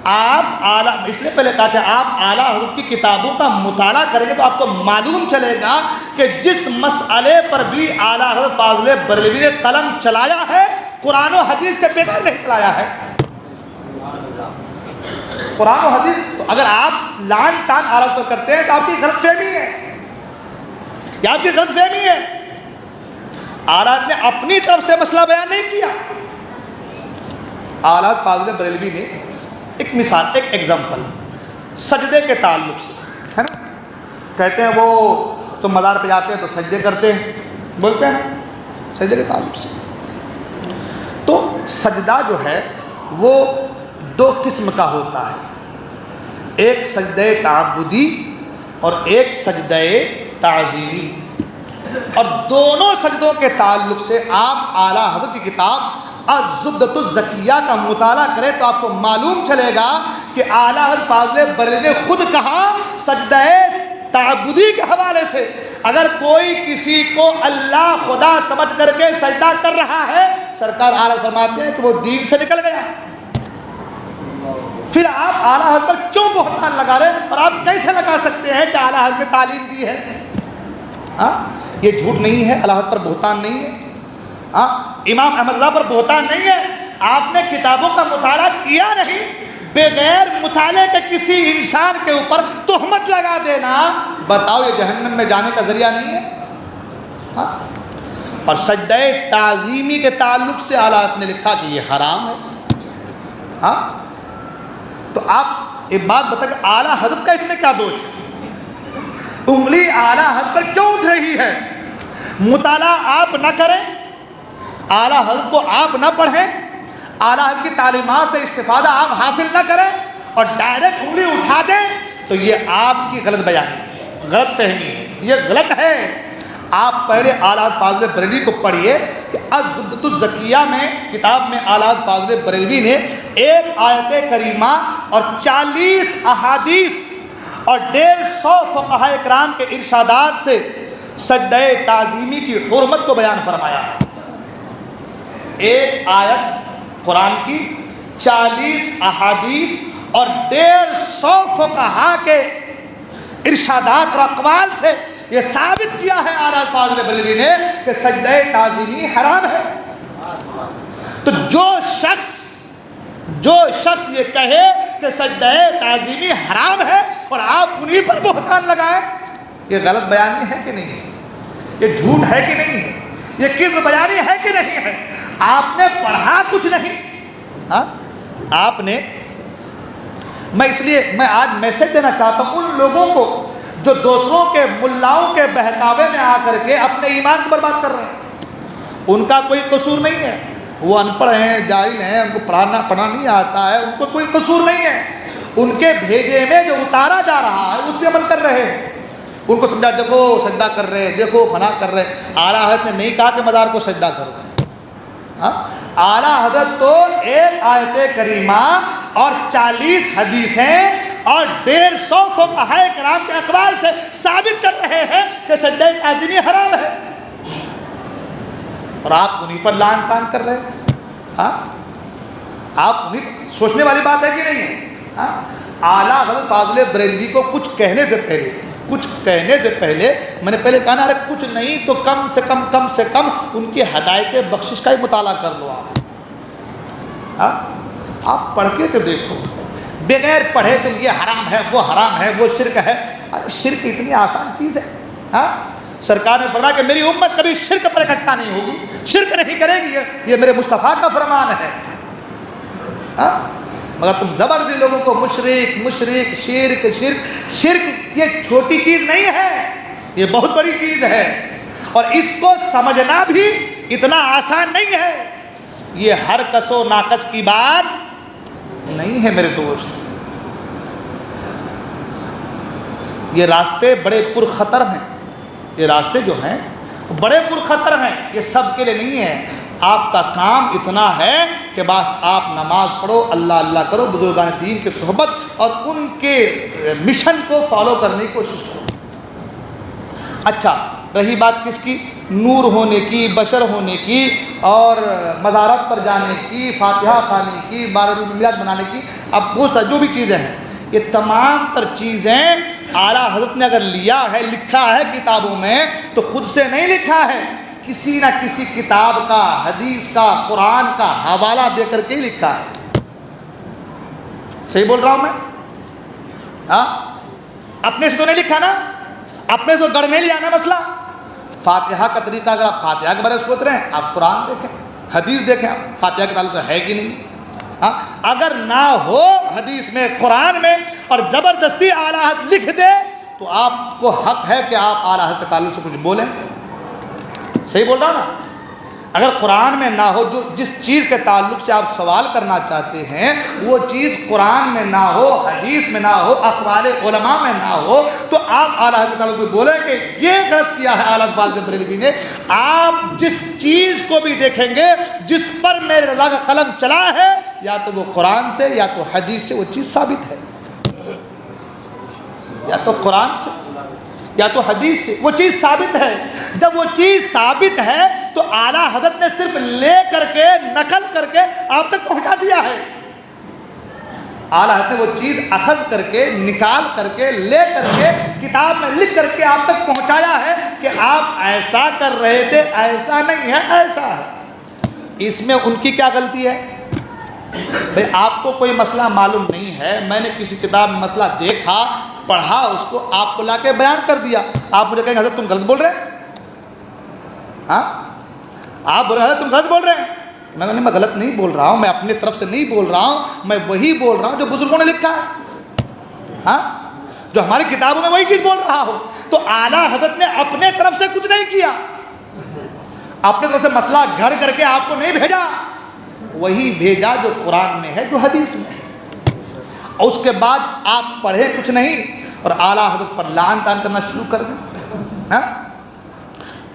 آپ اعلیٰ، اس لیے پہلے کہا کہ آپ اعلیٰ حضرت کی کتابوں کا مطالعہ کریں گے تو آپ کو معلوم چلے گا کہ جس مسئلے پر بھی اعلیٰ حضرت فاضل بریلوی نے قلم چلایا ہے قرآن و حدیث کے بغیر نہیں چلایا ہے۔ قرآن و حدیث، تو اگر آپ لعن طعن اعلیٰ حضرت پر کرتے ہیں تو آپ کی غلط فہمی ہے، یہ آپ کی غلط فہمی ہے۔ اعلیٰ حضرت نے اپنی طرف سے مسئلہ بیان نہیں کیا، اعلیٰ حضرت فاضل بریلوی نے ایک مثال، ایک ایگزامپل سجدے کے تعلق سے ہے نا، کہتے ہیں وہ تم مزار پہ جاتے ہیں تو سجدے کرتے ہیں، بولتے ہیں نا، سجدے کے تعلق سے تو سجدہ جو ہے وہ دو قسم کا ہوتا ہے، ایک سجدہ تعبدی اور ایک سجدہ تعظیمی، اور دونوں سجدوں کے تعلق سے آپ اعلیٰ حضرت کی کتاب الزبدۃ الزکیہ کا مطالعہ کریں تو آپ کو معلوم چلے گا کہ اعلیٰ حضرت فاضل بریلوی نے خود کہا سجدہ تعبدی کے حوالے سے، اگر کوئی کسی کو اللہ خدا سمجھ کر کے سجدہ کر رہا ہے، سرکار اعلیٰ فرماتے ہیں کہ وہ دین سے نکل گیا۔ پھر آپ اعلیٰ حضرت پر کیوں بہتان لگا رہے، اور آپ کیسے لگا سکتے ہیں کہ اعلیٰ حضرت نے تعلیم دی ہے؟ یہ جھوٹ نہیں ہے، اعلیٰ حضرت پر بہتان نہیں ہے، امام احمد رضا پر بہتان نہیں ہے، آپ نے کتابوں کا مطالعہ کیا نہیں، بغیر مطالعے کے کسی انسان کے اوپر تہمت لگا دینا، بتاؤ یہ جہنم میں جانے کا ذریعہ نہیں ہے؟ ہاں؟ اور سجدہ تعظیمی کے تعلق سے اعلیٰ حضرت نے لکھا کہ یہ حرام ہے۔ ہاں؟ تو آپ ایک بات بتائیں کہ اعلیٰ حضرت کا اس میں کیا دوش ہے؟ انگلی اعلیٰ حضرت پر کیوں اٹھ رہی ہے؟ مطالعہ آپ نہ کریں، اعلیٰ حضرت کو آپ نہ پڑھیں، اعلیٰ حضرت کی تعلیمات سے استفادہ آپ حاصل نہ کریں اور ڈائریکٹ انگلی اٹھا دیں، تو یہ آپ کی غلط بیانی ہے، غلط فہمی ہے، یہ غلط ہے۔ آپ پہلے اعلیٰ حضرت فاضل بریلوی کو پڑھیے کہ الزبدۃ الزکیہ میں، کتاب میں اعلیٰ حضرت فاضل بریلوی نے ایک آیت کریمہ اور 40 احادیث اور 150 فقہاء اکرام کے ارشادات سے سجدہ تعظیمی کی حرمت کو بیان فرمایا ہے۔ ایک آیت قرآن کی، 40 احادیث اور 150 فقہاء کے ارشادات اور اقوال سے یہ ثابت کیا ہے اعلیٰ فاضل بریلوی نے کہ سجدہ تعظیمی حرام ہے۔ تو جو شخص یہ کہے کہ سجدہ تعظیمی حرام ہے اور آپ انہی پر بہتان لگائیں، یہ غلط بیانی ہے کہ نہیں ہے؟ یہ جھوٹ ہے کہ نہیں ہے؟ یہ کذب بیانی ہے کہ نہیں ہے؟ آپ نے پڑھا کچھ نہیں۔ ہاں؟ آپ نے، میں آج میسج دینا چاہتا ہوں ان لوگوں کو جو دوسروں کے ملاؤں کے بہکاوے میں آ کر کے اپنے ایمان کو برباد کر رہے ہیں۔ ان کا کوئی قصور نہیں ہے، وہ ان پڑھ ہیں، جاہل ہیں، ان کو پڑھنا نہیں آتا ہے، ان کو کوئی قصور نہیں ہے۔ ان کے بھیجے میں جو اتارا جا رہا ہے اس پہ عمل کر رہے ہیں۔ ان کو سمجھا، دیکھو سجدہ کر رہے ہیں، دیکھو فنا کر رہے ہیں۔ اعلیٰ حضرت نے نہیں کہا کہ مزار کو سجدہ کرو۔ اعلیٰ حضرت تو ایک آیت کریمہ اور 40 حدیثیں اور 150 فقہاء کرام کے اقوال سے ثابت کر رہے ہیں کہ سجدہ تعظیمی حرام ہے، اور آپ انہی پر لعن طعن کر رہے ہیں۔ ہاں؟ آپ انہی پر، سوچنے والی بات ہے کہ نہیں ہے؟ ہاں؟ اعلیٰ حضرت فاضل بریلوی کو کچھ کہنے سے پہلے میں نے پہلے کہا نا، ارے کچھ نہیں تو کم سے کم ان کی ہدایت بخشش کا ہی مطالعہ کر لو آپ۔ ہاں؟ آپ پڑھ کے تو دیکھو، بغیر پڑھے تم یہ حرام ہے، وہ حرام ہے، وہ شرک ہے۔ ارے شرک اتنی آسان چیز ہے۔ ہاں؟ سرکار نے فرمایا کہ میری امت کبھی شرک پر اکٹھا نہیں ہوگی، شرک نہیں کرے گی، یہ میرے مصطفیٰ کا فرمان ہے۔ ہاں؟ مگر تم زبردستی لوگوں کو مشرک، شرک یہ چھوٹی چیز نہیں ہے، یہ بہت بڑی چیز ہے، اور اس کو سمجھنا بھی اتنا آسان نہیں ہے۔ یہ ہر کس و ناقص کی بات نہیں ہے میرے دوست۔ یہ راستے بڑے پرخطر ہیں، یہ راستے جو ہیں بڑے پرخطر ہیں، یہ سب کے لیے نہیں ہے۔ آپ کا کام اتنا ہے کہ بس آپ نماز پڑھو، اللہ کرو، بزرگان دین کی صحبت اور ان کے مشن کو فالو کرنے کی کوشش کرو۔ اچھا، رہی بات کس کی؟ نور ہونے کی، بشر ہونے کی، اور مزارات پر جانے کی، فاتحہ خوانی کی، بارگاہ بنانے کی، اب وہ جو بھی چیزیں ہیں، یہ تمام تر چیزیں اعلیٰ حضرت نے اگر لیا ہے، لکھا ہے کتابوں میں، تو خود سے نہیں لکھا ہے، کسی نہ کسی کتاب کا، حدیث کا، قرآن کا حوالہ دے کر کے ہی لکھا ہے۔ صحیح بول رہا ہوں میں؟ ہاں؟ اپنے سے تو نہیں لکھا نا، اپنے سے تو گڑھ نہیں لیا نا مسئلہ۔ فاتحہ کا طریقہ، اگر آپ فاتحہ کے بارے میں سوچ رہے ہیں، آپ قرآن دیکھیں، حدیث دیکھیں، آپ فاتحہ کے تعلق سے ہے کہ نہیں۔ ہاں؟ اگر نہ ہو حدیث میں، قرآن میں، اور زبردستی اعلیٰ حضرت لکھ دے، تو آپ کو حق ہے کہ آپ اعلیٰ حضرت کے تعلق سے کچھ بولیں۔ صحیح بول رہا ہوں نا؟ اگر قرآن میں نہ ہو، جس چیز کے تعلق سے آپ سوال کرنا چاہتے ہیں وہ چیز قرآن میں نہ ہو، حدیث میں نہ ہو، اقوال علماء میں نہ ہو، تو آپ اعلیٰ حضرت کے تعلق سے بولیں کہ یہ غلط کیا ہے اعلیٰ فاضل بریلوی نے۔ آپ جس چیز کو بھی دیکھیں گے جس پر میرے رضا کا قلم چلا ہے، یا تو وہ قرآن سے یا تو حدیث سے وہ چیز ثابت ہے، یا تو قرآن سے یا تو حدیث سے وہ چیز ثابت ہے۔ جب وہ چیز ثابت ہے تو اعلیٰ حضرت نے صرف لے کر کے، نقل کر کے آپ تک پہنچا دیا ہے۔ اعلیٰ حضرت نے وہ چیز اخذ کر کے، نکال کر کے، لے کر کے، کتاب میں لکھ کر کے آپ تک پہنچایا ہے کہ آپ ایسا کر رہے تھے، ایسا نہیں ہے، ایسا ہے۔ اس میں ان کی کیا غلطی ہے؟ بھائی آپ کو کوئی مسئلہ معلوم نہیں ہے، میں نے کسی کتاب میں مسئلہ دیکھا، پڑھا، اس کو آپ کو لا کے بیان کر دیا، آپ مجھے کہیں گے حضرت تم غلط بول رہے ہیں؟ ہاں آپ بول رہے ہیں تم غلط بول رہے ہیں؟ میں غلط نہیں بول رہا ہوں، میں اپنے طرف سے نہیں بول رہا ہوں، میں وہی بول رہا ہوں جو بزرگوں نے لکھا ہے، ہاں جو ہماری کتابوں میں وہی چیز بول رہا ہوں۔ تو اعلیٰ حضرت نے اپنے طرف سے کچھ نہیں کیا، اپنے طرف سے مسئلہ گھڑ کر کے آپ کو نہیں بھیجا، وہی بھیجا جو قرآن میں ہے، جو حدیث میں ہے۔ اور اس کے بعد آپ پڑھے کچھ نہیں اور اعلیٰ حضرت پر لعن طعن کرنا شروع کر دیں۔ ہاں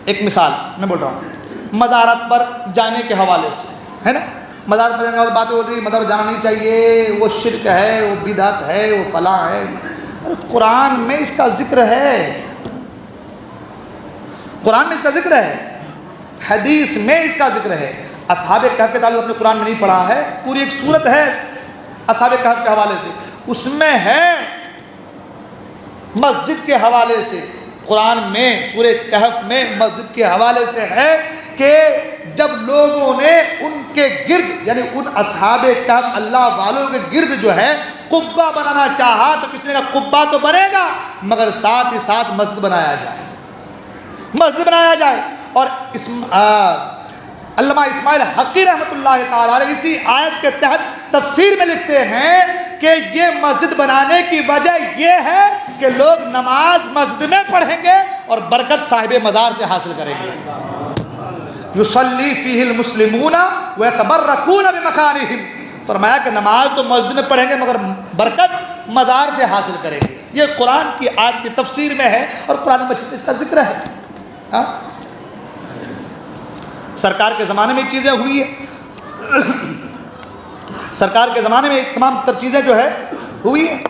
ایک مثال میں بول رہا ہوں، مزارات پر جانے کے حوالے سے ہے نا، مزارات پر جانے کے حوالے باتیں ہو رہی، مزار جانا نہیں چاہیے، وہ شرک ہے، وہ بدعت ہے، وہ فلاں ہے۔ ارے قرآن میں اس کا ذکر ہے، قرآن میں اس کا ذکر ہے، حدیث میں اس کا ذکر ہے۔ اصحاب کہف کے تعلق اپنے قرآن میں نہیں پڑھا ہے، پوری ایک سورت ہے اصحاب کہف کے حوالے سے، اس میں ہے مسجد کے حوالے سے، قرآن میں سورہ کہف میں مسجد کے حوالے سے ہے کہ جب لوگوں نے ان کے گرد یعنی ان اصحاب کہف اللہ والوں کے گرد جو ہے قبہ بنانا چاہا تو کسی نے کہا قبہ تو بنے گا مگر ساتھ ہی ساتھ مسجد بنایا جائے، مسجد بنایا جائے۔ اور علامہ اسماعیل حقی رحمۃ اللہ تعالیٰ علیہ اسی آیت کے تحت تفسیر میں لکھتے ہیں کہ یہ مسجد بنانے کی وجہ یہ ہے کہ لوگ نماز مسجد میں پڑھیں گے اور برکت صاحب مزار سے حاصل کریں گے۔ یصلی فیہ المسلمون ویتبرکون بمکانہم، فرمایا کہ نماز تو مسجد میں پڑھیں گے مگر برکت مزار سے حاصل کریں گے۔ یہ قرآن کی آیت کی تفسیر میں ہے اور قرآن مجید اس کا ذکر ہے۔ سرکار کے زمانے میں چیزیں ہوئی ہیں، سرکار کے زمانے میں تمام تر چیزیں جو ہے ہوئی ہیں۔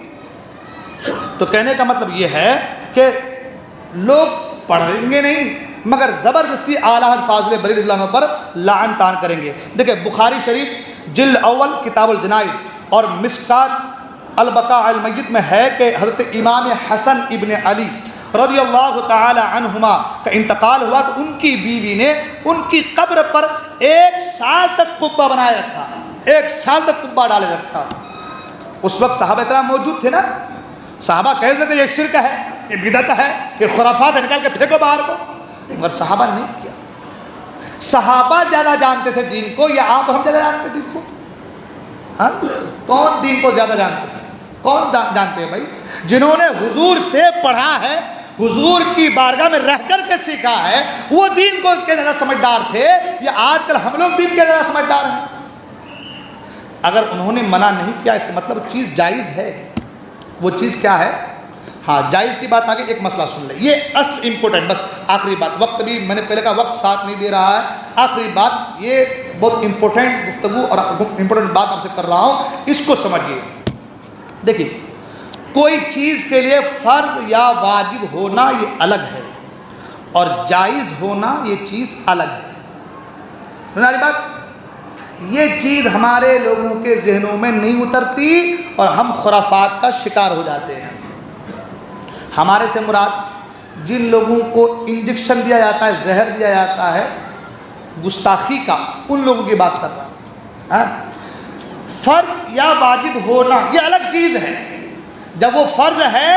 تو کہنے کا مطلب یہ ہے کہ لوگ پڑھیں گے نہیں مگر زبردستی اعلیٰ فاضل بری رضی اللہ عنہ پر لعن طعن کریں گے۔ دیکھیں بخاری شریف جلد اول کتاب الجنائز اور مشکات البقاء المیت میں ہے کہ حضرت امام حسن ابن علی رضی اللہ تعالی عنہما کا انتقال ہوا تو ان کی بیوی نے ان کی قبر پر 1 سال تک قبہ بنائے رکھا، 1 سال تک قبہ ڈالے رکھا۔ اس وقت صحابہ کرام موجود تھے نا، صحابہ کہتے تھے یہ شرک ہے، یہ بدعت ہے، یہ خرافات ہے، نکال کے پھینکو باہر کو، مگر صحابہ نے نہیں کیا۔ صحابہ زیادہ جانتے تھے دین کو یا آپ ہم زیادہ جانتے دین کو؟ ہاں کون دین کو زیادہ جانتے تھے؟ کون جانتے ہیں بھائی؟ جنہوں نے حضور سے پڑھا ہے، حضور کی بارگاہ میں رہ کر کے سیکھا ہے، وہ دین کو کے زیادہ سمجھدار تھے یا آج کل ہم لوگ دین کے زیادہ سمجھدار ہیں؟ اگر انہوں نے منع نہیں کیا اس کا مطلب چیز جائز ہے۔ وہ چیز کیا ہے؟ ہاں جائز کی بات آگے ایک مسئلہ سن لیں، یہ اصل امپورٹنٹ، بس آخری بات، وقت بھی میں نے پہلے کا وقت ساتھ نہیں دے رہا ہے، آخری بات یہ بہت امپورٹنٹ گفتگو اور امپورٹنٹ بات آپ سے کر رہا ہوں، اس کو سمجھیے۔ دیکھیے کوئی چیز کے لیے فرض یا واجب ہونا یہ الگ ہے اور جائز ہونا یہ چیز الگ ہے۔ سمجھ رہی بات؟ یہ چیز ہمارے لوگوں کے ذہنوں میں نہیں اترتی اور ہم خرافات کا شکار ہو جاتے ہیں۔ ہمارے سے مراد جن لوگوں کو انجیکشن دیا جاتا ہے، زہر دیا جاتا ہے گستاخی کا، ان لوگوں کی بات کر رہا ہوں۔ فرض یا واجب ہونا یہ الگ چیز ہے۔ جب وہ فرض ہے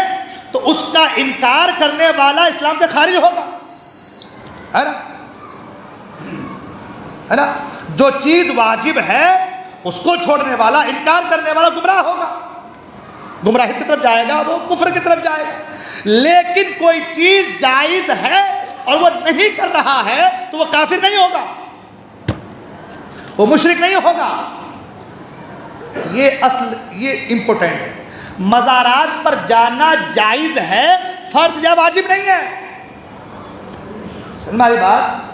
تو اس کا انکار کرنے والا اسلام سے خارج ہوگا، ہے نا؟ ہے نا؟ جو چیز واجب ہے اس کو چھوڑنے والا، انکار کرنے والا گمراہ ہوگا، گمراہی کی طرف جائے گا، وہ کفر کی طرف جائے گا۔ لیکن کوئی چیز جائز ہے اور وہ نہیں کر رہا ہے تو وہ کافر نہیں ہوگا، وہ مشرک نہیں ہوگا۔ یہ اصل، یہ امپورٹنٹ ہے۔ مزارات پر جانا جائز ہے، فرض یا واجب نہیں ہے۔ ہماری بات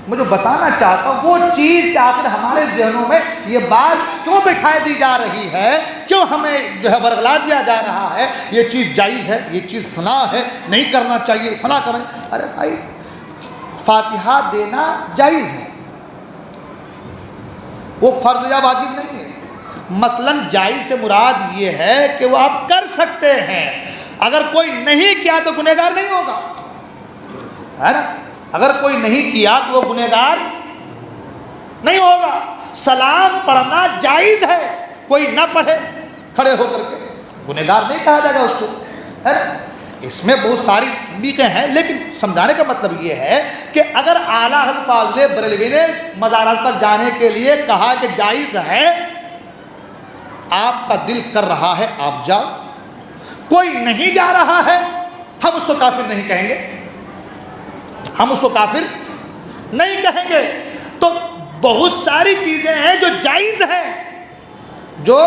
مجھے بتانا چاہتا ہوں وہ چیز کہ آخر ہمارے ذہنوں میں یہ بات کیوں بٹھائی دی جا رہی ہے، کیوں ہمیں جو ہے ورغلا دیا جا رہا ہے یہ چیز جائز ہے، یہ چیز فلاں ہے، نہیں کرنا چاہیے، فلاں کریں۔ ارے بھائی فاتحہ دینا جائز ہے، وہ فرض یا واجب نہیں ہے۔ مثلاً جائز سے مراد یہ ہے کہ وہ آپ کر سکتے ہیں، اگر کوئی نہیں کیا تو گنہگار نہیں ہوگا، ہے نا؟ اگر کوئی نہیں کیا تو وہ گنہگار نہیں ہوگا۔ سلام پڑھنا جائز ہے، کوئی نہ پڑھے کھڑے ہو کر کے، گنہگار نہیں کہا جائے گا اس کو، ہے نا۔ اس میں بہت ساری طریقے ہیں، لیکن سمجھانے کا مطلب یہ ہے کہ اگر اعلیٰ حضرت فاضل بریلوی نے مزارات پر جانے کے لیے کہا کہ جائز ہے، آپ کا دل کر رہا ہے آپ جاؤ، کوئی نہیں جا رہا ہے، ہم اس کو کافر نہیں کہیں گے، ہم اس کو کافر نہیں کہیں گے۔ تو بہت ساری چیزیں ہیں جو جائز ہیں، جو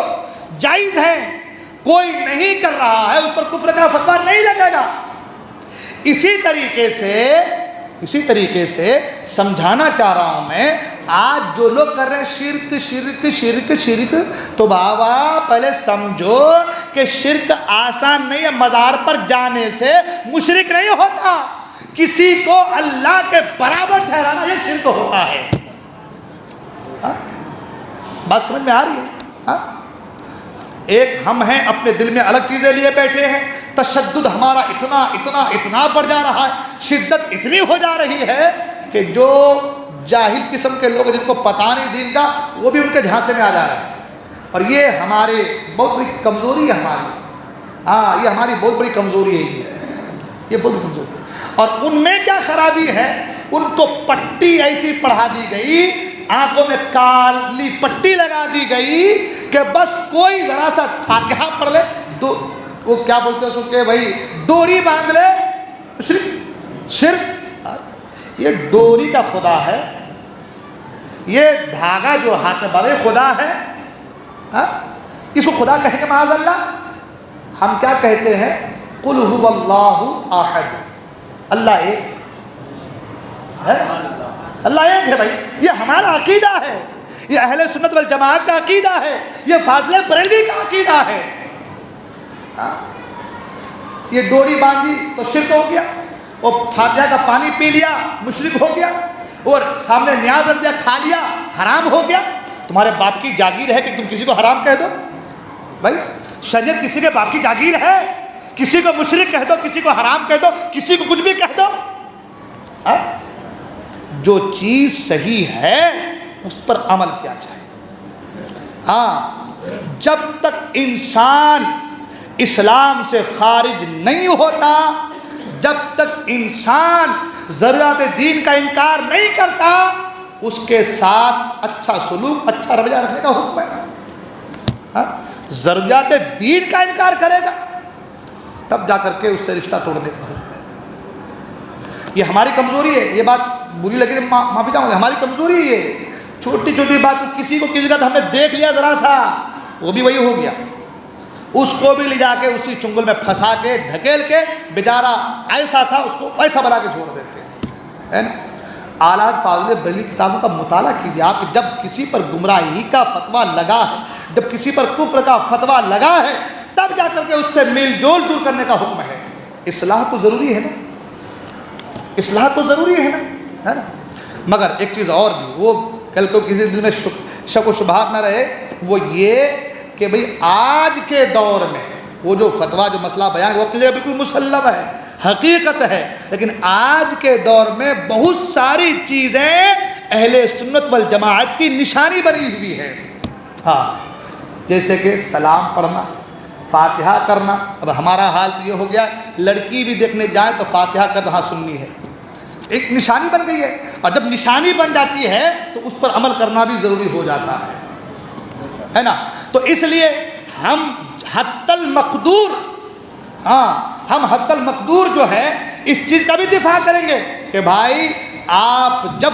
جائز ہیں، کوئی نہیں کر رہا ہے اس پر کفر کا فتویٰ نہیں لگے گا۔ اسی طریقے سے سمجھانا چاہ رہا ہوں میں، آج جو لوگ کر رہے ہیں شرک شرک شرک شرک، تو بابا پہلے سمجھو کہ شرک آسان نہیں ہے، مزار پر جانے سے مشرک نہیں ہوتا، کسی کو اللہ کے برابر ٹھہرانا یہ شرک ہوتا ہے۔ بات سمجھ میں آ رہی ہے؟ ایک ہم ہیں اپنے دل میں الگ چیزیں لیے بیٹھے ہیں، تشدد ہمارا اتنا اتنا اتنا بڑھ جا رہا ہے، شدت اتنی ہو جا رہی ہے کہ جو جاہل قسم کے لوگ جن کو پتہ نہیں دین کا، وہ بھی ان کے جھانسے میں آ جا رہے ہیں، اور یہ ہمارے بہت بڑی کمزوری ہے ہماری، یہ ہماری بہت بڑی کمزوری ہے، یہ بہت بڑی کمزوری ہے۔ اور ان میں کیا خرابی ہے، ان کو پٹی ایسی پڑھا دی گئی، آنکھوں میں کالی پٹی لگا دی گئی کہ بس کوئی ذرا سا فاتحہ پڑھ لے، وہ کیا بولتے ہیں اس کو کہ بھائی ڈوری باندھ لے، شرک۔ یہ ڈوری کا خدا ہے، یہ دھاگا جو ہاتھ میں بڑھے خدا ہے، اس کو خدا کہیں گے معاذ اللہ؟ ہم کیا کہتے ہیں؟ قل هو اللہ احد، اللہ ایک ہے، اللہ ایک ہے۔ بھائی یہ ہمارا عقیدہ ہے، یہ اہل سنت والجماعت کا عقیدہ ہے، یہ فاضل بریلوی کا عقیدہ ہے۔ یہ ڈوری باندھی تو شرک ہو گیا، اور فاتحہ کا پانی پی لیا مشرک ہو گیا، اور سامنے نیاز رکھ دیا کھا لیا حرام ہو گیا۔ تمہارے باپ کی جاگیر ہے کہ تم کسی کو حرام کہہ دو؟ بھائی شریعت کسی کے باپ کی جاگیر ہے؟ کسی کو مشرک کہہ دو، کسی کو حرام کہہ دو، کسی کو کچھ بھی کہہ دو۔ جو چیز صحیح ہے اس پر عمل کیا جائے۔ جب تک انسان اسلام سے خارج نہیں ہوتا، جب تک انسان ضرورت دین کا انکار نہیں کرتا، اس کے ساتھ اچھا سلوک، اچھا رویہ رکھنے کا حکم ہے۔ ضروریات دین کا انکار کرے گا تب جا کر کے اس سے رشتہ توڑنے کا حکم ہے۔ یہ ہماری کمزوری ہے، یہ بات بری لگے معافی چاہوں گا، ہماری کمزوری ہے۔ چھوٹی چھوٹی بات کسی کو کسی کا ہم نے دیکھ لیا ذرا سا، وہ بھی وہی ہو گیا، اس کو بھی لے جا کے اسی چنگل میں پھنسا کے ڈھکیل کے بیچارہ ایسا تھا اس کو ایسا بنا کے چھوڑ دیتے ہیں، ہے نا۔ اعلیٰ فاضل بریلوی کتابوں کا مطالعہ کیجیے آپ، کہ جب کسی پر گمراہی کا فتویٰ لگا ہے، جب کسی پر کفر کا فتویٰ لگا ہے، تب جا کر کے اس سے میل جول دور کرنے کا حکم ہے۔ اصلاح تو ضروری ہے نا، اصلاح تو ضروری ہے نا، ہے نا۔ مگر ایک چیز اور بھی، وہ کل کو کسی دل میں شک و شبہات نہ رہے، وہ یہ کہ بھئی آج کے دور میں وہ جو فتویٰ جو مسئلہ بیان وہ اپنے لیے بالکل مسلم ہے، حقیقت ہے، لیکن آج کے دور میں بہت ساری چیزیں اہل سنت والجماعت کی نشانی بنی ہوئی ہے۔ جیسے کہ سلام پڑھنا، فاتحہ کرنا۔ اب ہمارا حال تو یہ ہو گیا، لڑکی بھی دیکھنے جائیں تو فاتحہ کر رہا سننی ہے، ایک نشانی بن گئی ہے، اور جب نشانی بن جاتی ہے تو اس پر عمل کرنا بھی ضروری ہو جاتا ہے نا۔ تو اس لیے ہم حتی المقدور، ہم حتی المقدور جو ہے اس چیز کا بھی دفاع کریں گے کہ بھائی آپ جب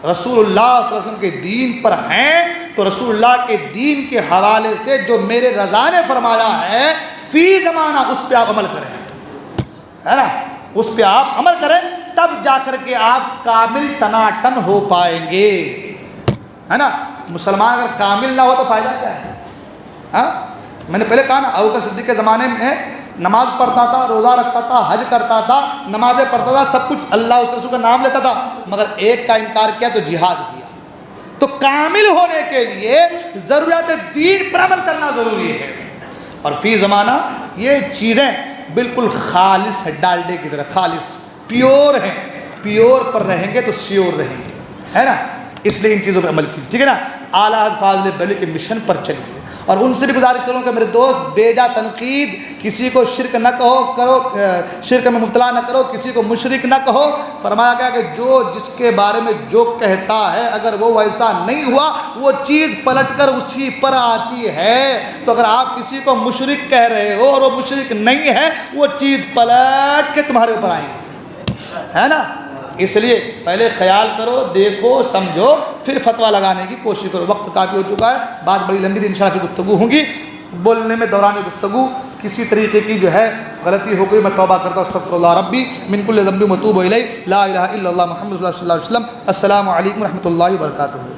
رسول اللہ صلی اللہ علیہ وسلم کے دین پر ہیں تو رسول اللہ کے دین کے حوالے سے جو میرے رضا نے فرمایا ہے فی زمانہ اس پہ آپ عمل کریں، ہے نا، اس پہ آپ عمل کریں، تب جا کر کے آپ کامل تناٹن ہو پائیں گے، ہے نا۔ مسلمان اگر کامل نہ ہو تو فائدہ کیا ہے؟ میں نے پہلے کہا نا، ابو بکر صدیق کے زمانے میں نماز پڑھتا تھا، روزہ رکھتا تھا، حج کرتا تھا، نمازیں پڑھتا تھا، سب کچھ اللہ اس کے رسول کا نام لیتا تھا، مگر ایک کا انکار کیا تو جہاد کیا۔ تو کامل ہونے کے لیے ضروریات دین پر عمل کرنا ضروری ہے، اور فی زمانہ یہ چیزیں بالکل خالص ہے، ڈالڈے کی طرح خالص پیور ہیں، پیور پر رہیں گے تو سیور رہیں گے، ہے نا۔ اس لیے ان چیزوں پہ عمل کیجیے، ٹھیک ہے نا. اعلیٰ حضرت فاضل بریلوی کے مشن پر چلیے. اور ان سے بھی گزارش کروں کہ میرے دوست بیجا تنقید، کسی کو شرک نہ کرو، شرک میں مبتلا نہ کرو، کسی کو مشرک نہ کہو. فرمایا گیا کہ جو جس کے بارے میں جو کہتا ہے اگر وہ ویسا نہیں ہوا وہ چیز پلٹ کر اسی پر آتی ہے. تو اگر آپ کسی کو مشرک کہہ رہے ہو اور وہ مشرک نہیں ہے، وہ چیز پلٹ کے تمہارے اوپر آئیں گی، ہے نا. اس لیے پہلے خیال کرو، دیکھو، سمجھو، پھر فتویٰ لگانے کی کوشش کرو. وقت کافی ہو چکا ہے، بات بڑی لمبی تھی، انشاءاللہ پھر گفتگو ہوں گی. بولنے میں دوران گفتگو کسی طریقے کی جو ہے غلطی ہو گئی، میں توبہ کرتا ہوں. استغفر اللہ ربی من کل ذنب واتوب الیہ، لا الہ الا اللہ محمد صلی اللہ علیہ وسلم. السلام علیکم ورحمۃ اللہ وبرکاتہ.